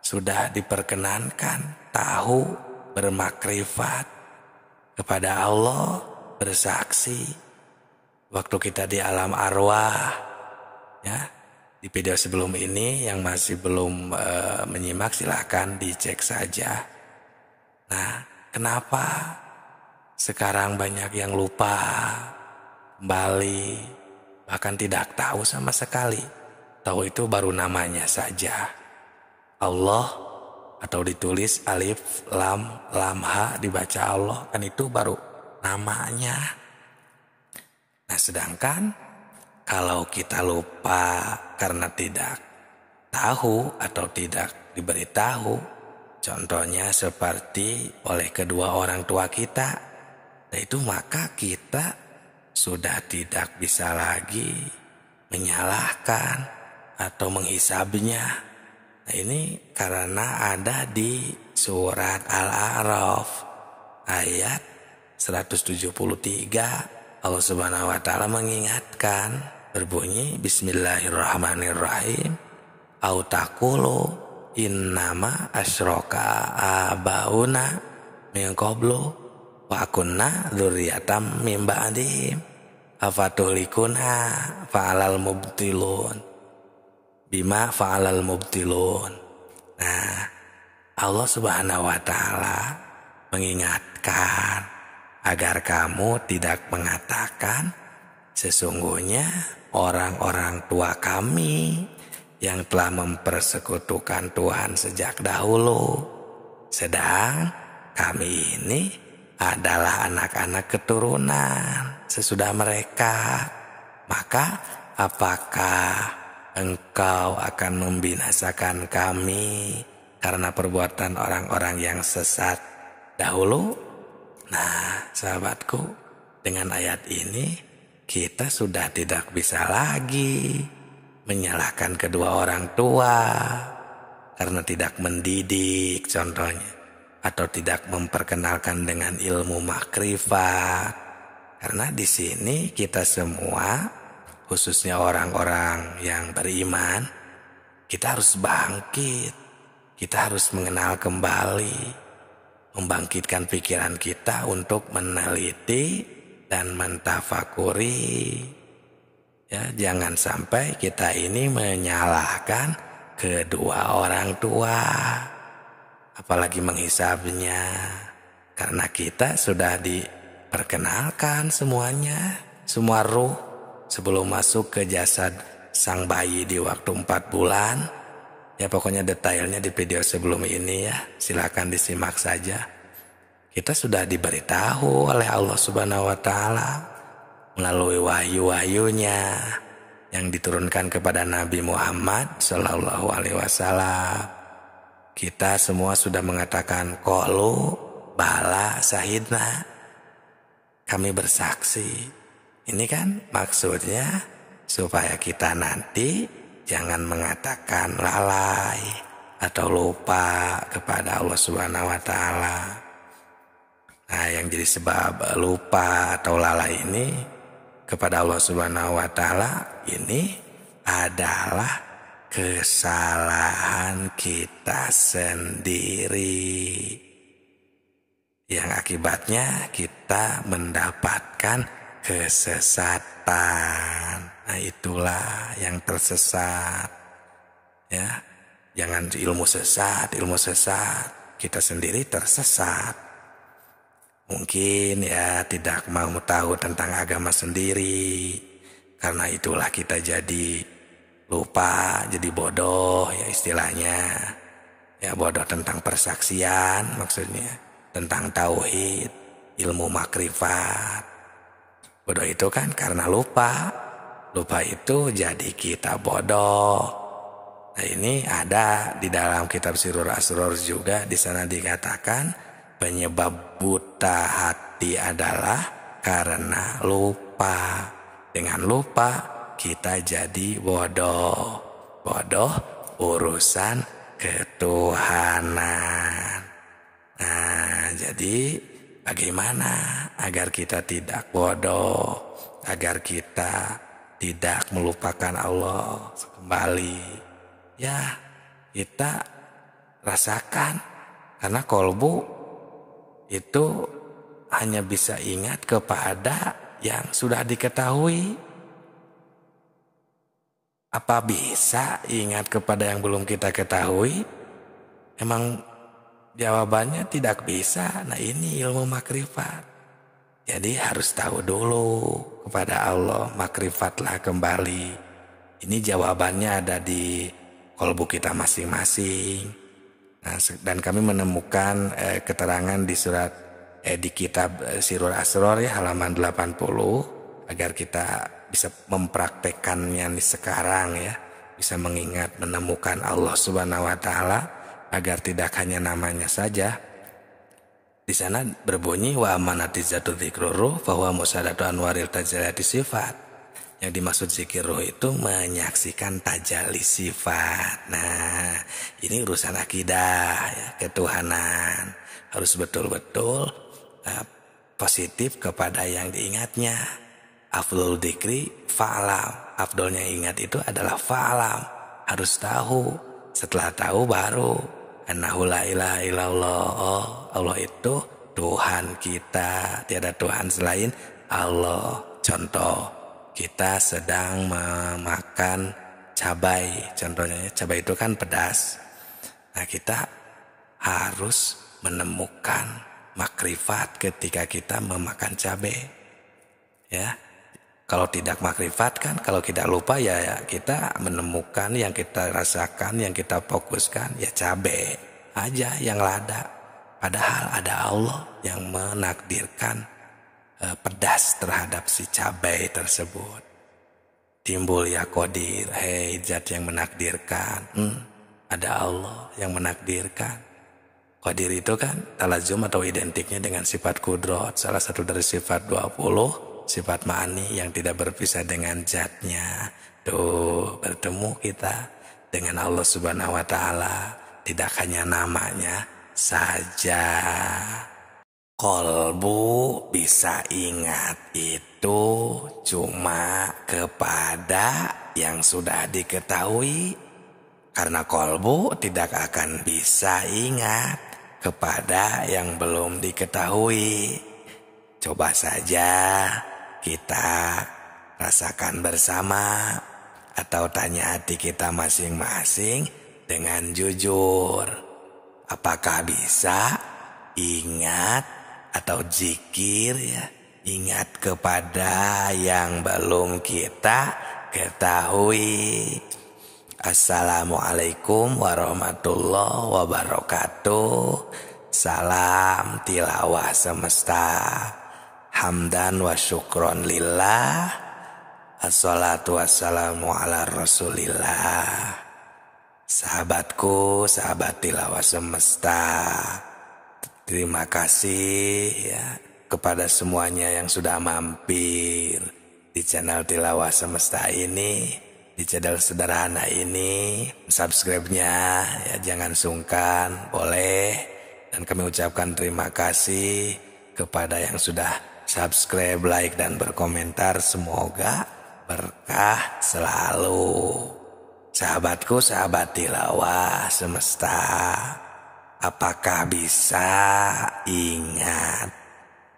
sudah diperkenankan tahu, bermakrifat kepada Allah, bersaksi waktu kita di alam arwah, ya. Di video sebelum ini yang masih belum menyimak silahkan dicek saja. Nah, kenapa sekarang banyak yang lupa kembali, bahkan tidak tahu sama sekali? Tahu itu baru namanya saja, Allah, atau ditulis alif lam ha dibaca Allah, kan itu baru namanya. Nah, sedangkan kalau kita lupa karena tidak tahu atau tidak diberitahu, contohnya seperti oleh kedua orang tua kita, itu maka kita sudah tidak bisa lagi menyalahkan atau menghisabnya. Nah, ini karena ada di surat Al-A'raf ayat 173, Allah Subhanahu wa Ta'ala mengingatkan, berbunyi Bismillahirrahmanirrahim, au taqulu innama asyraka abauna min qablu wa kunna dzurriyyatam mim ba'dihim afatuhlikuna fa'alal mubtilun bima fa'alal mubtilun. Nah, Allah Subhanahu wa Ta'ala mengingatkan agar kamu tidak mengatakan sesungguhnya orang-orang tua kami yang telah mempersekutukan Tuhan sejak dahulu, sedang kami ini adalah anak-anak keturunan sesudah mereka. Maka apakah engkau akan membinasakan kami karena perbuatan orang-orang yang sesat dahulu? Nah, sahabatku, dengan ayat ini kita sudah tidak bisa lagi menyalahkan kedua orang tua karena tidak mendidik contohnya, atau tidak memperkenalkan dengan ilmu makrifat. Karena di sini kita semua, khususnya orang-orang yang beriman, kita harus bangkit. Kita harus mengenal kembali, membangkitkan pikiran kita untuk meneliti dan mentafakuri. Ya, jangan sampai kita ini menyalahkan kedua orang tua, apalagi menghisabnya, karena kita sudah diperkenalkan semuanya, semua ruh sebelum masuk ke jasad sang bayi di waktu 4 bulan. Ya, pokoknya detailnya di video sebelum ini ya, silakan disimak saja. Kita sudah diberitahu oleh Allah Subhanahu wa Ta'ala melalui wahyu-wahyunya yang diturunkan kepada Nabi Muhammad Sallallahu Alaihi Wasallam. Kita semua sudah mengatakan qalu bala sahidna, kami bersaksi. Ini kan maksudnya supaya kita nanti jangan mengatakan lalai atau lupa kepada Allah Subhanahu wa Ta'ala. Nah, yang jadi sebab lupa atau lalai ini kepada Allah Subhanahu wa Ta'ala ini adalah kesalahan kita sendiri, yang akibatnya kita mendapatkan kesesatan. Nah, itulah yang tersesat. Ya, jangan ilmu sesat. Kita sendiri tersesat. Mungkin ya tidak mau tahu tentang agama sendiri. Karena itulah kita jadi lupa, jadi bodoh ya istilahnya. Ya bodoh tentang persaksian maksudnya, tentang tauhid, ilmu makrifat. Bodoh itu kan karena lupa. Lupa itu jadi kita bodoh. Nah, ini ada di dalam kitab Sirur Asror juga, di sana dikatakan penyebab buta hati adalah karena lupa. Dengan lupa kita jadi bodoh. Bodoh urusan ketuhanan. Nah, jadi bagaimana agar kita tidak bodoh, agar kita tidak melupakan Allah kembali? Ya, kita rasakan, karena kolbu itu hanya bisa ingat kepada yang sudah diketahui. Apa bisa ingat kepada yang belum kita ketahui? Emang jawabannya tidak bisa. Nah, ini ilmu makrifat. Jadi harus tahu dulu kepada Allah, makrifatlah kembali. Ini jawabannya ada di kolbu kita masing-masing. Nah, dan kami menemukan keterangan di di kitab Sirur Asror ya, halaman 80, agar kita bisa mempraktekannya nih sekarang ya, bisa mengingat, menemukan Allah Subhanahu wa taala, agar tidak hanya namanya saja. Di sana berbunyi wa amanatizatu dzikruru fa huwa musadatu anwaril tajalliyati sifat. Yang dimaksud zikir ruh itu menyaksikan tajalli sifat. Nah, ini urusan akidah ya, ketuhanan. Harus betul-betul positif kepada yang diingatnya. Afdhul dzikri fa'lam. Afdolnya ingat itu adalah fa'lam. Harus tahu. Setelah tahu baru annahu la ilaha illallah. Oh, Allah itu Tuhan kita. Tiada Tuhan selain Allah. Contoh, kita sedang memakan cabai. Contohnya cabai itu kan pedas. Nah, kita harus menemukan makrifat ketika kita memakan cabai. Ya. Kalau tidak makrifat kan, kalau kita lupa ya kita menemukan yang kita rasakan, yang kita fokuskan ya cabai aja yang lada. Padahal ada Allah yang menakdirkan pedas terhadap si cabai tersebut. Timbul ya qadir, hei zat yang menakdirkan. Ada Allah yang menakdirkan. Qadir itu kan talazum atau identiknya dengan sifat kudrat, salah satu dari sifat 20, sifat ma'ani yang tidak berpisah dengan zatnya. Tuh, bertemu kita dengan Allah Subhanahu wa taala, tidak hanya namanya saja. Kolbu bisa ingat itu cuma kepada yang sudah diketahui, karena kolbu tidak akan bisa ingat kepada yang belum diketahui. Coba saja kita rasakan bersama, atau tanya hati kita masing-masing dengan jujur. Apakah bisa ingat atau zikir ya, ingat kepada yang belum kita ketahui? Assalamualaikum warahmatullahi wabarakatuh. Salam tilawah semesta. Hamdan wa syukron lillah. Assalatu wassalamu ala rasulillah. Sahabatku, sahabat tilawah semesta, terima kasih ya kepada semuanya yang sudah mampir di channel tilawah semesta ini, di channel sederhana ini. Subscribe-nya ya jangan sungkan, boleh. Dan kami ucapkan terima kasih kepada yang sudah subscribe, like, dan berkomentar. Semoga berkah selalu. Sahabatku, sahabat tilawah semesta, apakah bisa ingat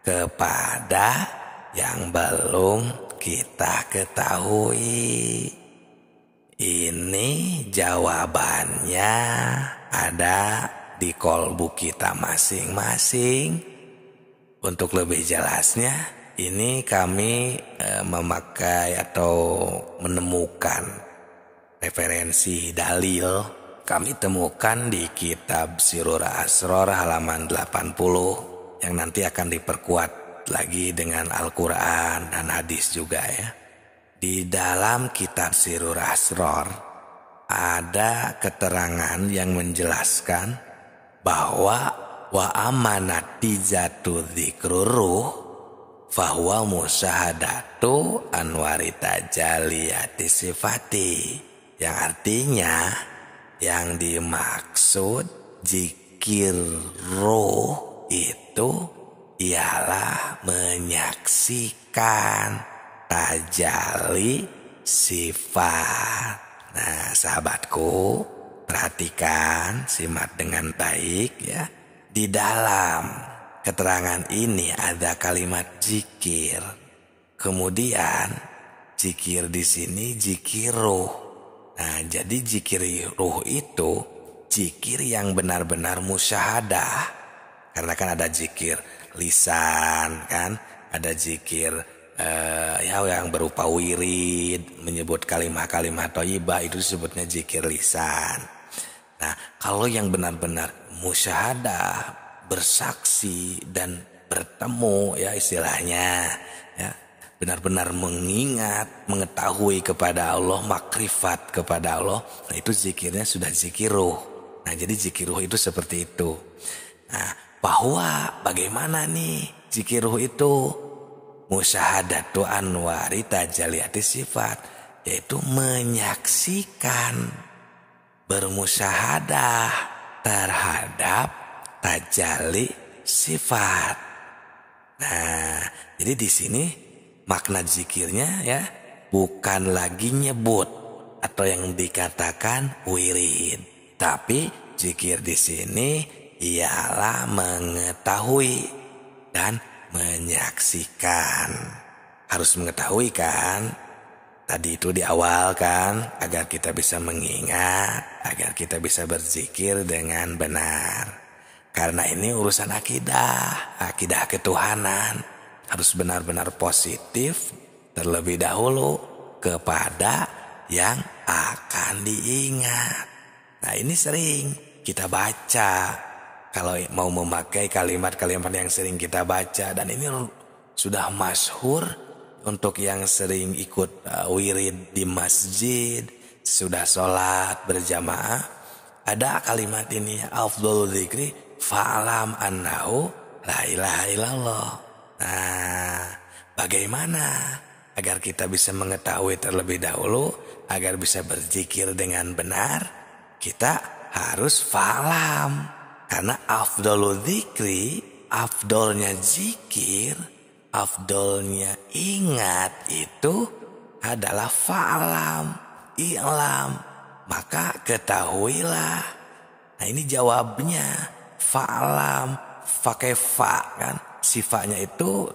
kepada yang belum kita ketahui. Ini jawabannya ada di kolbu kita masing-masing. Untuk lebih jelasnya, ini kami memakai atau menemukan referensi dalil. Kami temukan di kitab Sirrul Asrar halaman 80 yang nanti akan diperkuat lagi dengan Al-Quran dan hadis juga ya. Di dalam kitab Sirrul Asrar ada keterangan yang menjelaskan bahwa wa amanati jatu dzikruruh fahuwa musyahadatu anwari tajaliyati sifati, yang artinya yang dimaksud zikir ruh itu ialah menyaksikan tajalli sifat. Nah, sahabatku, perhatikan, simak dengan baik ya. Di dalam keterangan ini ada kalimat zikir. Kemudian zikir di sini zikir ruh. Nah, jadi zikir ruh itu zikir yang benar-benar musyahadah. Karena kan ada zikir lisan kan, ada zikir yang berupa wirid, menyebut kalimat-kalimat thayyibah, itu disebutnya zikir lisan. Nah, kalau yang benar-benar musyahadah, bersaksi dan bertemu ya istilahnya ya, benar-benar mengingat, mengetahui kepada Allah, makrifat kepada Allah, nah itu zikirnya sudah zikir ruh. Nah, jadi zikir ruh itu seperti itu. Nah, bahwa bagaimana nih zikir ruh itu? Musyahadatu anwari tajalliyati sifat, yaitu menyaksikan, bermusyahadah terhadap tajalli sifat. Nah, jadi di sini makna zikirnya ya bukan lagi nyebut atau yang dikatakan wirid, tapi zikir di sini ialah mengetahui dan menyaksikan. Harus mengetahui kan? Tadi itu di awal kan, agar kita bisa mengingat, agar kita bisa berzikir dengan benar. Karena ini urusan akidah, akidah ketuhanan. Harus benar-benar positif terlebih dahulu kepada yang akan diingat. Nah, ini sering kita baca. Kalau mau memakai kalimat-kalimat yang sering kita baca, dan ini sudah masyhur untuk yang sering ikut wirid di masjid, sudah sholat berjamaah, ada kalimat ini, afdhalul dzikri fa'lam annahu la ilaha illallah. Nah, bagaimana agar kita bisa mengetahui terlebih dahulu, agar bisa berzikir dengan benar, kita harus fa'lam. Karena afdhalul dzikri, afdolnya zikir, afdolnya ingat itu adalah fa'lam, i'lam, maka ketahuilah. Nah, ini jawabnya fa'lam, pakai fa kan, sifatnya itu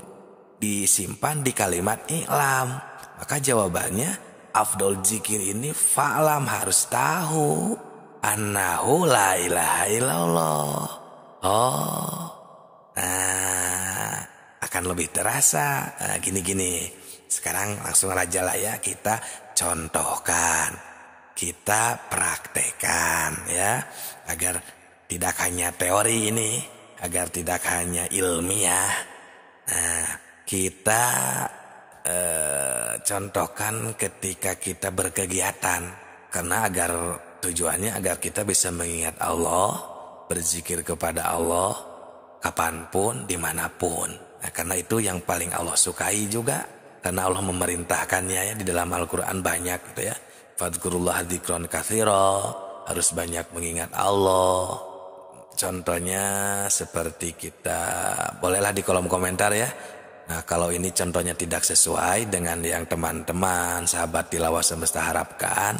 disimpan di kalimat i'lam. Maka jawabannya afdol zikir ini fa'lam, harus tahu annahu la ilaha illallah. Oh, nah akan lebih terasa. Nah, gini-gini. Sekarang langsung aja lah ya, kita contohkan, kita praktekkan ya, agar tidak hanya teori ini, agar tidak hanya ilmiah. Nah, kita contohkan ketika kita berkegiatan, karena agar tujuannya agar kita bisa mengingat Allah, berzikir kepada Allah kapanpun, dimanapun. Nah, karena itu yang paling Allah sukai juga, karena Allah memerintahkannya ya di dalam Al-Quran banyak gitu ya. Fadhkurullaha dzikran katsira, harus banyak mengingat Allah. Contohnya seperti kita, bolehlah di kolom komentar ya. Nah, kalau ini contohnya tidak sesuai dengan yang teman-teman sahabat Tilawah Semesta harapkan,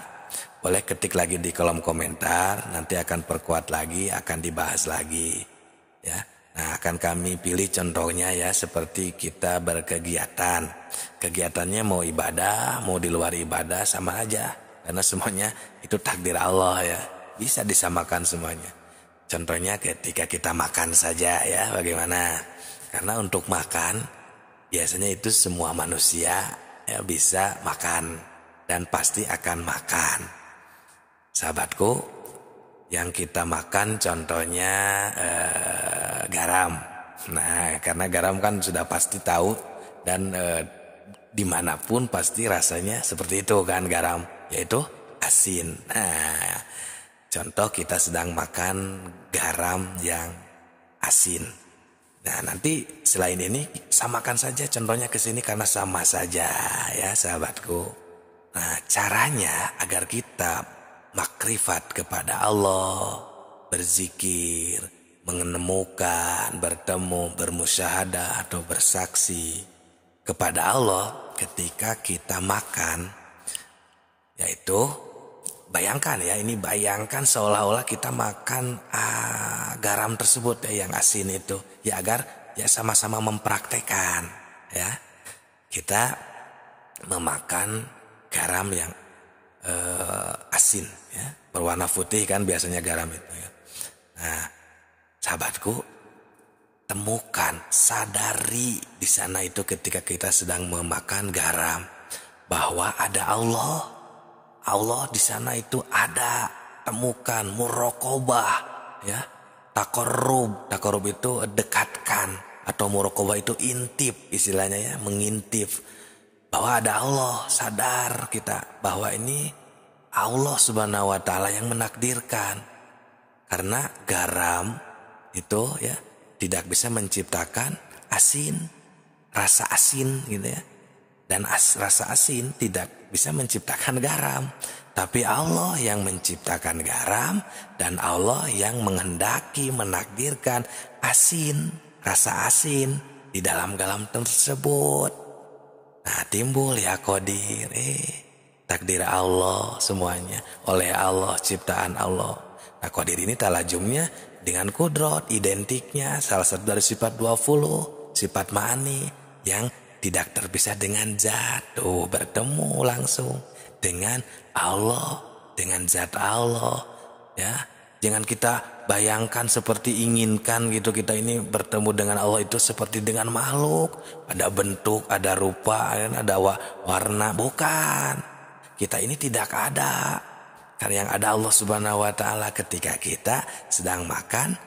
boleh ketik lagi di kolom komentar, nanti akan perkuat lagi, akan dibahas lagi ya. Nah, akan kami pilih contohnya ya, seperti kita berkegiatan. Kegiatannya mau ibadah, mau di luar ibadah sama aja. Karena semuanya itu takdir Allah ya. Bisa disamakan semuanya. Contohnya ketika kita makan saja ya, bagaimana? Karena untuk makan biasanya itu semua manusia ya bisa makan dan pasti akan makan. Sahabatku, yang kita makan contohnya garam. Nah, karena garam kan sudah pasti tahu dan dimanapun pasti rasanya seperti itu kan garam, yaitu asin. Nah, contoh kita sedang makan garam yang asin. Nah, nanti selain ini samakan saja contohnya ke sini karena sama saja ya sahabatku. Nah, caranya agar kita makrifat kepada Allah, berzikir, menemukan, bertemu, bermusyahadah atau bersaksi kepada Allah ketika kita makan, yaitu bayangkan ya, ini bayangkan seolah-olah kita makan garam tersebut ya, yang asin itu ya, agar ya sama-sama mempraktekkan ya, kita memakan garam yang asin ya, berwarna putih kan biasanya garam itu ya. Nah, sahabatku, temukan, sadari di sana itu ketika kita sedang memakan garam bahwa ada Allah. Allah di sana itu ada. Temukan, muraqabah ya. Taqarrub itu dekatkan, atau muraqabah itu intip istilahnya ya, mengintip bahwa ada Allah. Sadar kita bahwa ini Allah Subhanahu wa taala yang menakdirkan. Karena garam itu ya tidak bisa menciptakan asin, rasa asin gitu ya. Dan rasa asin tidak bisa menciptakan garam. Tapi Allah yang menciptakan garam dan Allah yang menghendaki, menakdirkan asin, rasa asin di dalam garam tersebut. Nah, timbul ya qadir, takdir Allah semuanya oleh Allah, ciptaan Allah. Nah, qadir ini talajumnya dengan kudrot, identiknya salah satu dari sifat 20, sifat ma'ani yang tidak terpisah dengan zat. Tuh, bertemu langsung dengan Allah, dengan zat Allah ya. Jangan kita bayangkan seperti inginkan gitu, kita ini bertemu dengan Allah itu seperti dengan makhluk, ada bentuk, ada rupa, ada warna. Bukan, kita ini tidak ada. Karena yang ada Allah Subhanahu wa taala ketika kita sedang makan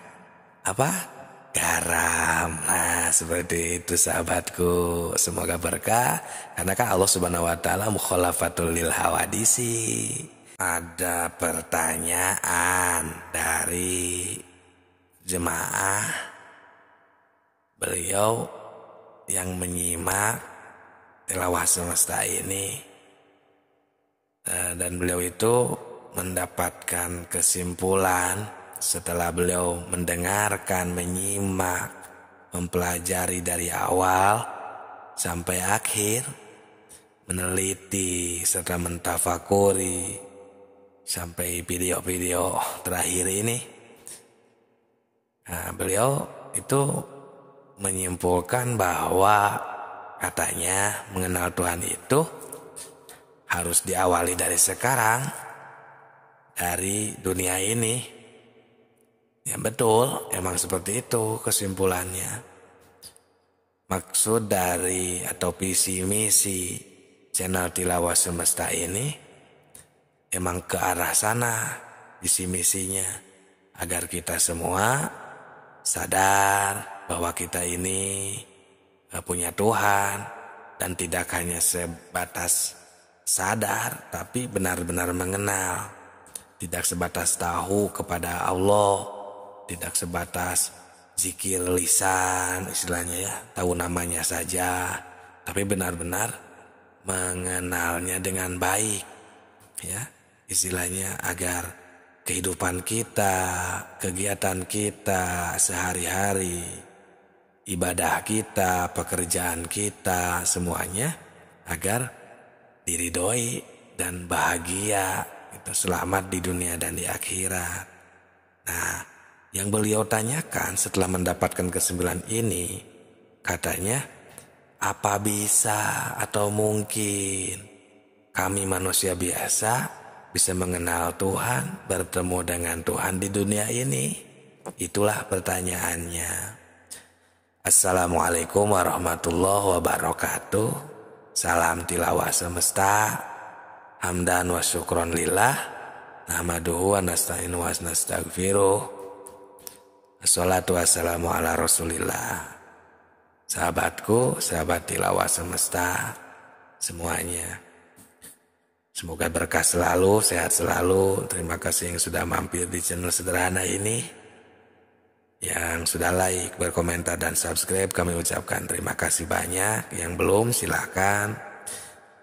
apa? Garam. Nah, seperti itu sahabatku. Semoga berkah karena kan Allah Subhanahu wa taala mukhalafatul lil hawadisi. Ada pertanyaan dari jemaah. Beliau yang menyimak tilawah semesta ini, dan beliau itu mendapatkan kesimpulan setelah beliau mendengarkan, menyimak, mempelajari dari awal sampai akhir, meneliti serta mentafakuri sampai video-video terakhir ini. Nah, beliau itu menyimpulkan bahwa katanya mengenal Tuhan itu harus diawali dari sekarang, dari dunia ini. Ya betul, emang seperti itu kesimpulannya. Maksud dari atau visi misi channel Tilawah Semesta ini emang ke arah sana visi misinya, agar kita semua sadar bahwa kita ini punya Tuhan, dan tidak hanya sebatas sadar tapi benar-benar mengenal, tidak sebatas tahu kepada Allah, tidak sebatas zikir lisan istilahnya ya, tahu namanya saja, tapi benar-benar mengenalnya dengan baik ya, istilahnya agar kehidupan kita, kegiatan kita sehari-hari, ibadah kita, pekerjaan kita, semuanya agar diridhoi dan bahagia, kita selamat di dunia dan di akhirat. Nah, Yang beliau tanyakan setelah mendapatkan kesembilan ini, katanya, apa bisa atau mungkin kami manusia biasa bisa mengenal Tuhan, bertemu dengan Tuhan di dunia ini? Itulah pertanyaannya. Assalamualaikum warahmatullahi wabarakatuh. Salam tilawah semesta. Hamdan wa syukron lillah. Nahmaduhu wa nasta'inu wa nastaghfiruh. Assalatu wassalamu ala rasulillah. Sahabatku, sahabat tilawah semesta semuanya, semoga berkah selalu, sehat selalu. Terima kasih yang sudah mampir di channel sederhana ini. Yang sudah like, berkomentar, dan subscribe, kami ucapkan terima kasih banyak. Yang belum, silahkan.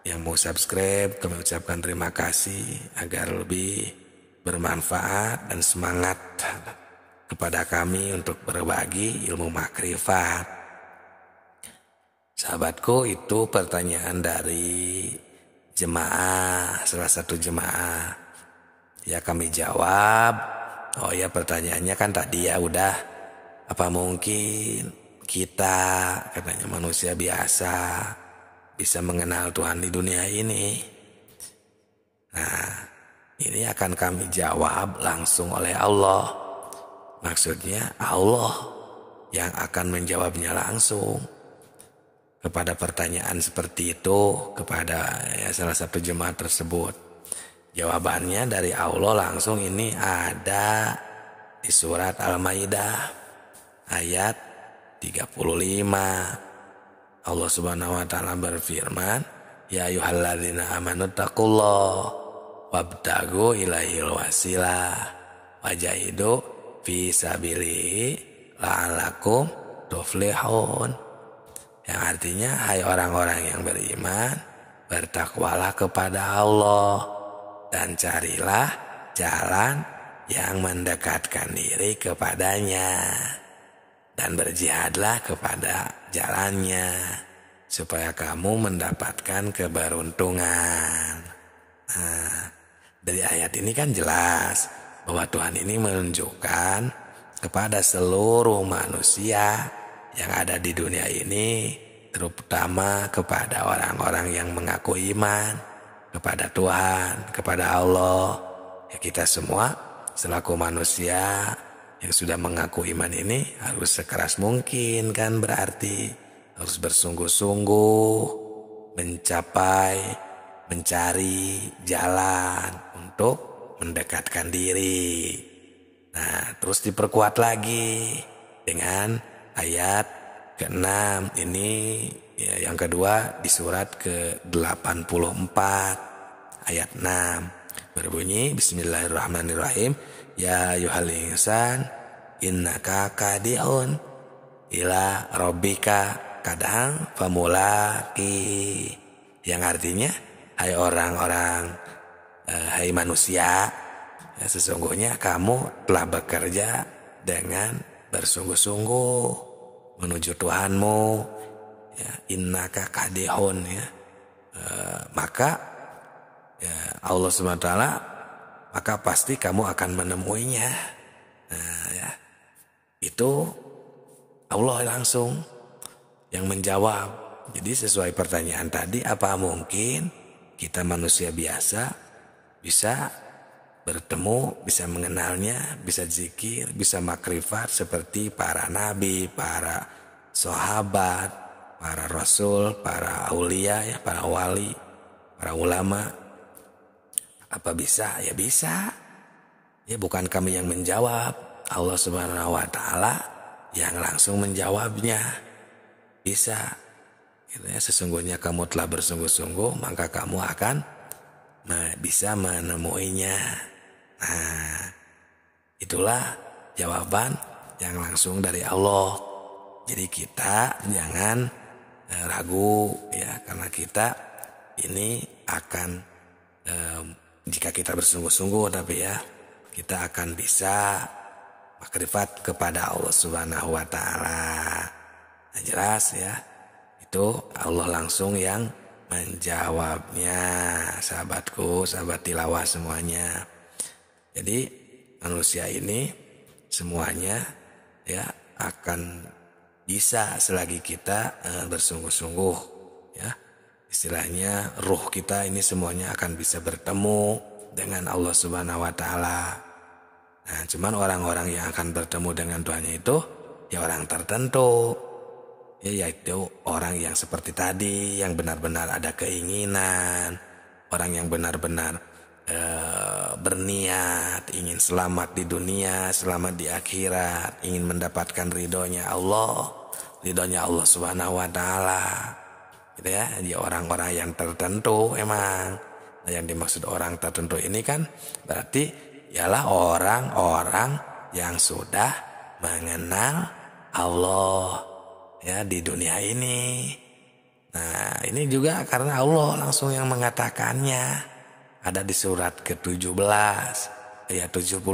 Yang mau subscribe, kami ucapkan terima kasih agar lebih bermanfaat dan semangat kepada kami untuk berbagi ilmu makrifat. Sahabatku, itu pertanyaan dari jemaah, salah satu jemaah. Ya, kami jawab. Oh ya, pertanyaannya kan tadi ya udah, apa mungkin kita, katanya manusia biasa, bisa mengenal Tuhan di dunia ini? Nah, ini akan kami jawab langsung oleh Allah. Maksudnya Allah yang akan menjawabnya langsung kepada pertanyaan seperti itu kepada salah satu jemaah tersebut. Jawabannya dari Allah langsung ini ada di surat Al-Maidah ayat 35. Allah Subhanahu wa taala berfirman, ya ayyuhalladzina amanu taqullaha wabtagu ilaihil wasilah wajahidu fi sabilihi la'alakum tuflihun. Yang artinya, hai orang-orang yang beriman, bertakwalah kepada Allah dan carilah jalan yang mendekatkan diri kepadanya, dan berjihadlah kepada jalannya supaya kamu mendapatkan keberuntungan. Nah, dari ayat ini kan jelas bahwa Tuhan ini menunjukkan kepada seluruh manusia yang ada di dunia ini, terutama kepada orang-orang yang mengaku iman kepada Tuhan, kepada Allah. Ya, kita semua selaku manusia yang sudah mengaku iman ini harus sekeras mungkin, kan berarti harus bersungguh-sungguh mencari jalan untuk mendekatkan diri. Nah, terus diperkuat lagi dengan ayat ke-6 ini ya, yang kedua di surat ke-84 ayat 6 berbunyi, bismillahirrahmanirrahim, ya ayyuhal insan innaka kadiun ila rabbika kadang famulaki. Yang artinya, hai orang-orang, hai manusia, ya, sesungguhnya kamu telah bekerja dengan bersungguh-sungguh menuju Tuhanmu. Ya, innaka kadihun, ya. Maka ya, Allah SWT, maka pasti kamu akan menemuinya. Nah, ya, itu Allah langsung yang menjawab. Jadi sesuai pertanyaan tadi, apa mungkin kita manusia biasa bisa bertemu, bisa mengenalnya, bisa zikir, bisa makrifat seperti para nabi, para sahabat, para rasul, para aulia, ya, para wali, para ulama. Apa bisa? Ya bisa. Ya, bukan kami yang menjawab, Allah Subhanahu wa taala yang langsung menjawabnya. Bisa. Gitu ya, sesungguhnya kamu telah bersungguh-sungguh, maka kamu akan bisa menemuinya. Nah, itulah jawaban yang langsung dari Allah. Jadi kita jangan ragu, ya, karena kita ini akan jika kita bersungguh-sungguh, tapi ya kita akan bisa makrifat kepada Allah Subhanahu wa taala. Nah, jelas ya, itu Allah langsung yang menjawabnya, sahabatku, sahabat tilawah semuanya. Jadi manusia ini semuanya ya akan bisa selagi kita bersungguh-sungguh ya. Istilahnya ruh kita ini semuanya akan bisa bertemu dengan Allah Subhanahu wa taala. Nah, cuman orang-orang yang akan bertemu dengan Tuhannya itu ya orang tertentu. Ya, yaitu orang yang seperti tadi, yang benar-benar ada keinginan, orang yang benar-benar berniat ingin selamat di dunia, selamat di akhirat, ingin mendapatkan ridhonya Allah Subhanahu wa taala. Gitu ya, jadi orang-orang yang tertentu emang. Nah, yang dimaksud orang tertentu ini kan berarti ialah orang-orang yang sudah mengenal Allah ya di dunia ini. Nah, ini juga karena Allah langsung yang mengatakannya. Ada di surat ke-17 ayat 72.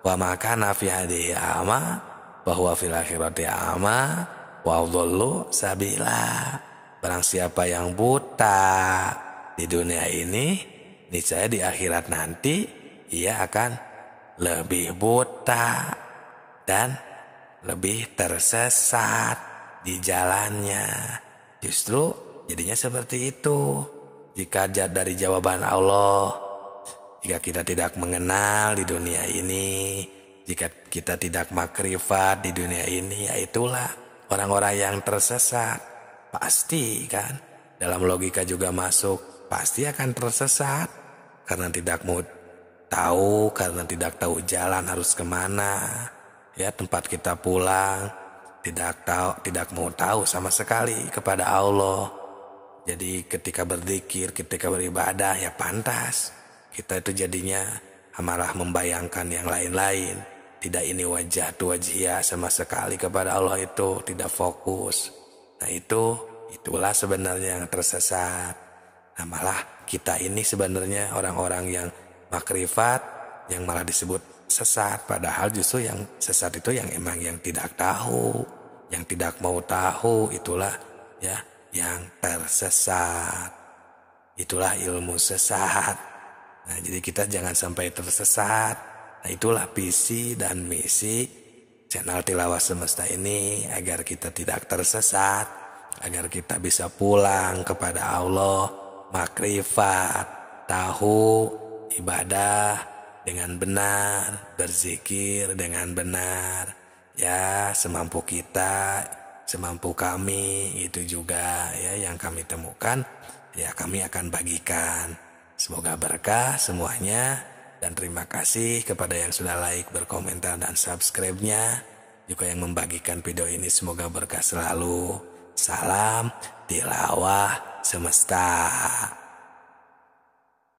Wa maka nafi hadhihi ama bahwa fil akhirati ama wa dhallu sabila. Barang siapa yang buta di dunia ini, niscaya di akhirat nanti ia akan lebih buta dan lebih tersesat di jalannya. Justru jadinya seperti itu. Jika dari jawaban Allah, jika kita tidak mengenal di dunia ini, jika kita tidak makrifat di dunia ini, ya itulah orang-orang yang tersesat. Pasti kan, dalam logika juga masuk, pasti akan tersesat. Karena tidak mau tahu, karena tidak tahu jalan harus kemana. Ya, tempat kita pulang, tidak mau tahu sama sekali kepada Allah. Jadi ketika berzikir, ketika beribadah ya pantas. Kita itu jadinya malah membayangkan yang lain-lain. Tidak ini wajah tu wajhia sama sekali kepada Allah itu, tidak fokus. Nah itulah sebenarnya yang tersesat. Nah malah kita ini sebenarnya orang-orang yang makrifat, yang malah disebut sesat. Padahal justru yang sesat itu yang emang yang tidak tahu, yang tidak mau tahu, itulah ya yang tersesat. Itulah ilmu sesat. Nah jadi kita jangan sampai tersesat. Nah itulah visi dan misi channel Tilawah Semesta ini, agar kita tidak tersesat, agar kita bisa pulang kepada Allah, makrifat, tahu ibadah dengan benar, berzikir dengan benar. Ya semampu kita, semampu kami itu juga ya yang kami temukan, ya kami akan bagikan. Semoga berkah semuanya, dan terima kasih kepada yang sudah like, berkomentar, dan subscribe-nya. Juga yang membagikan video ini semoga berkah selalu. Salam Tilawah Semesta.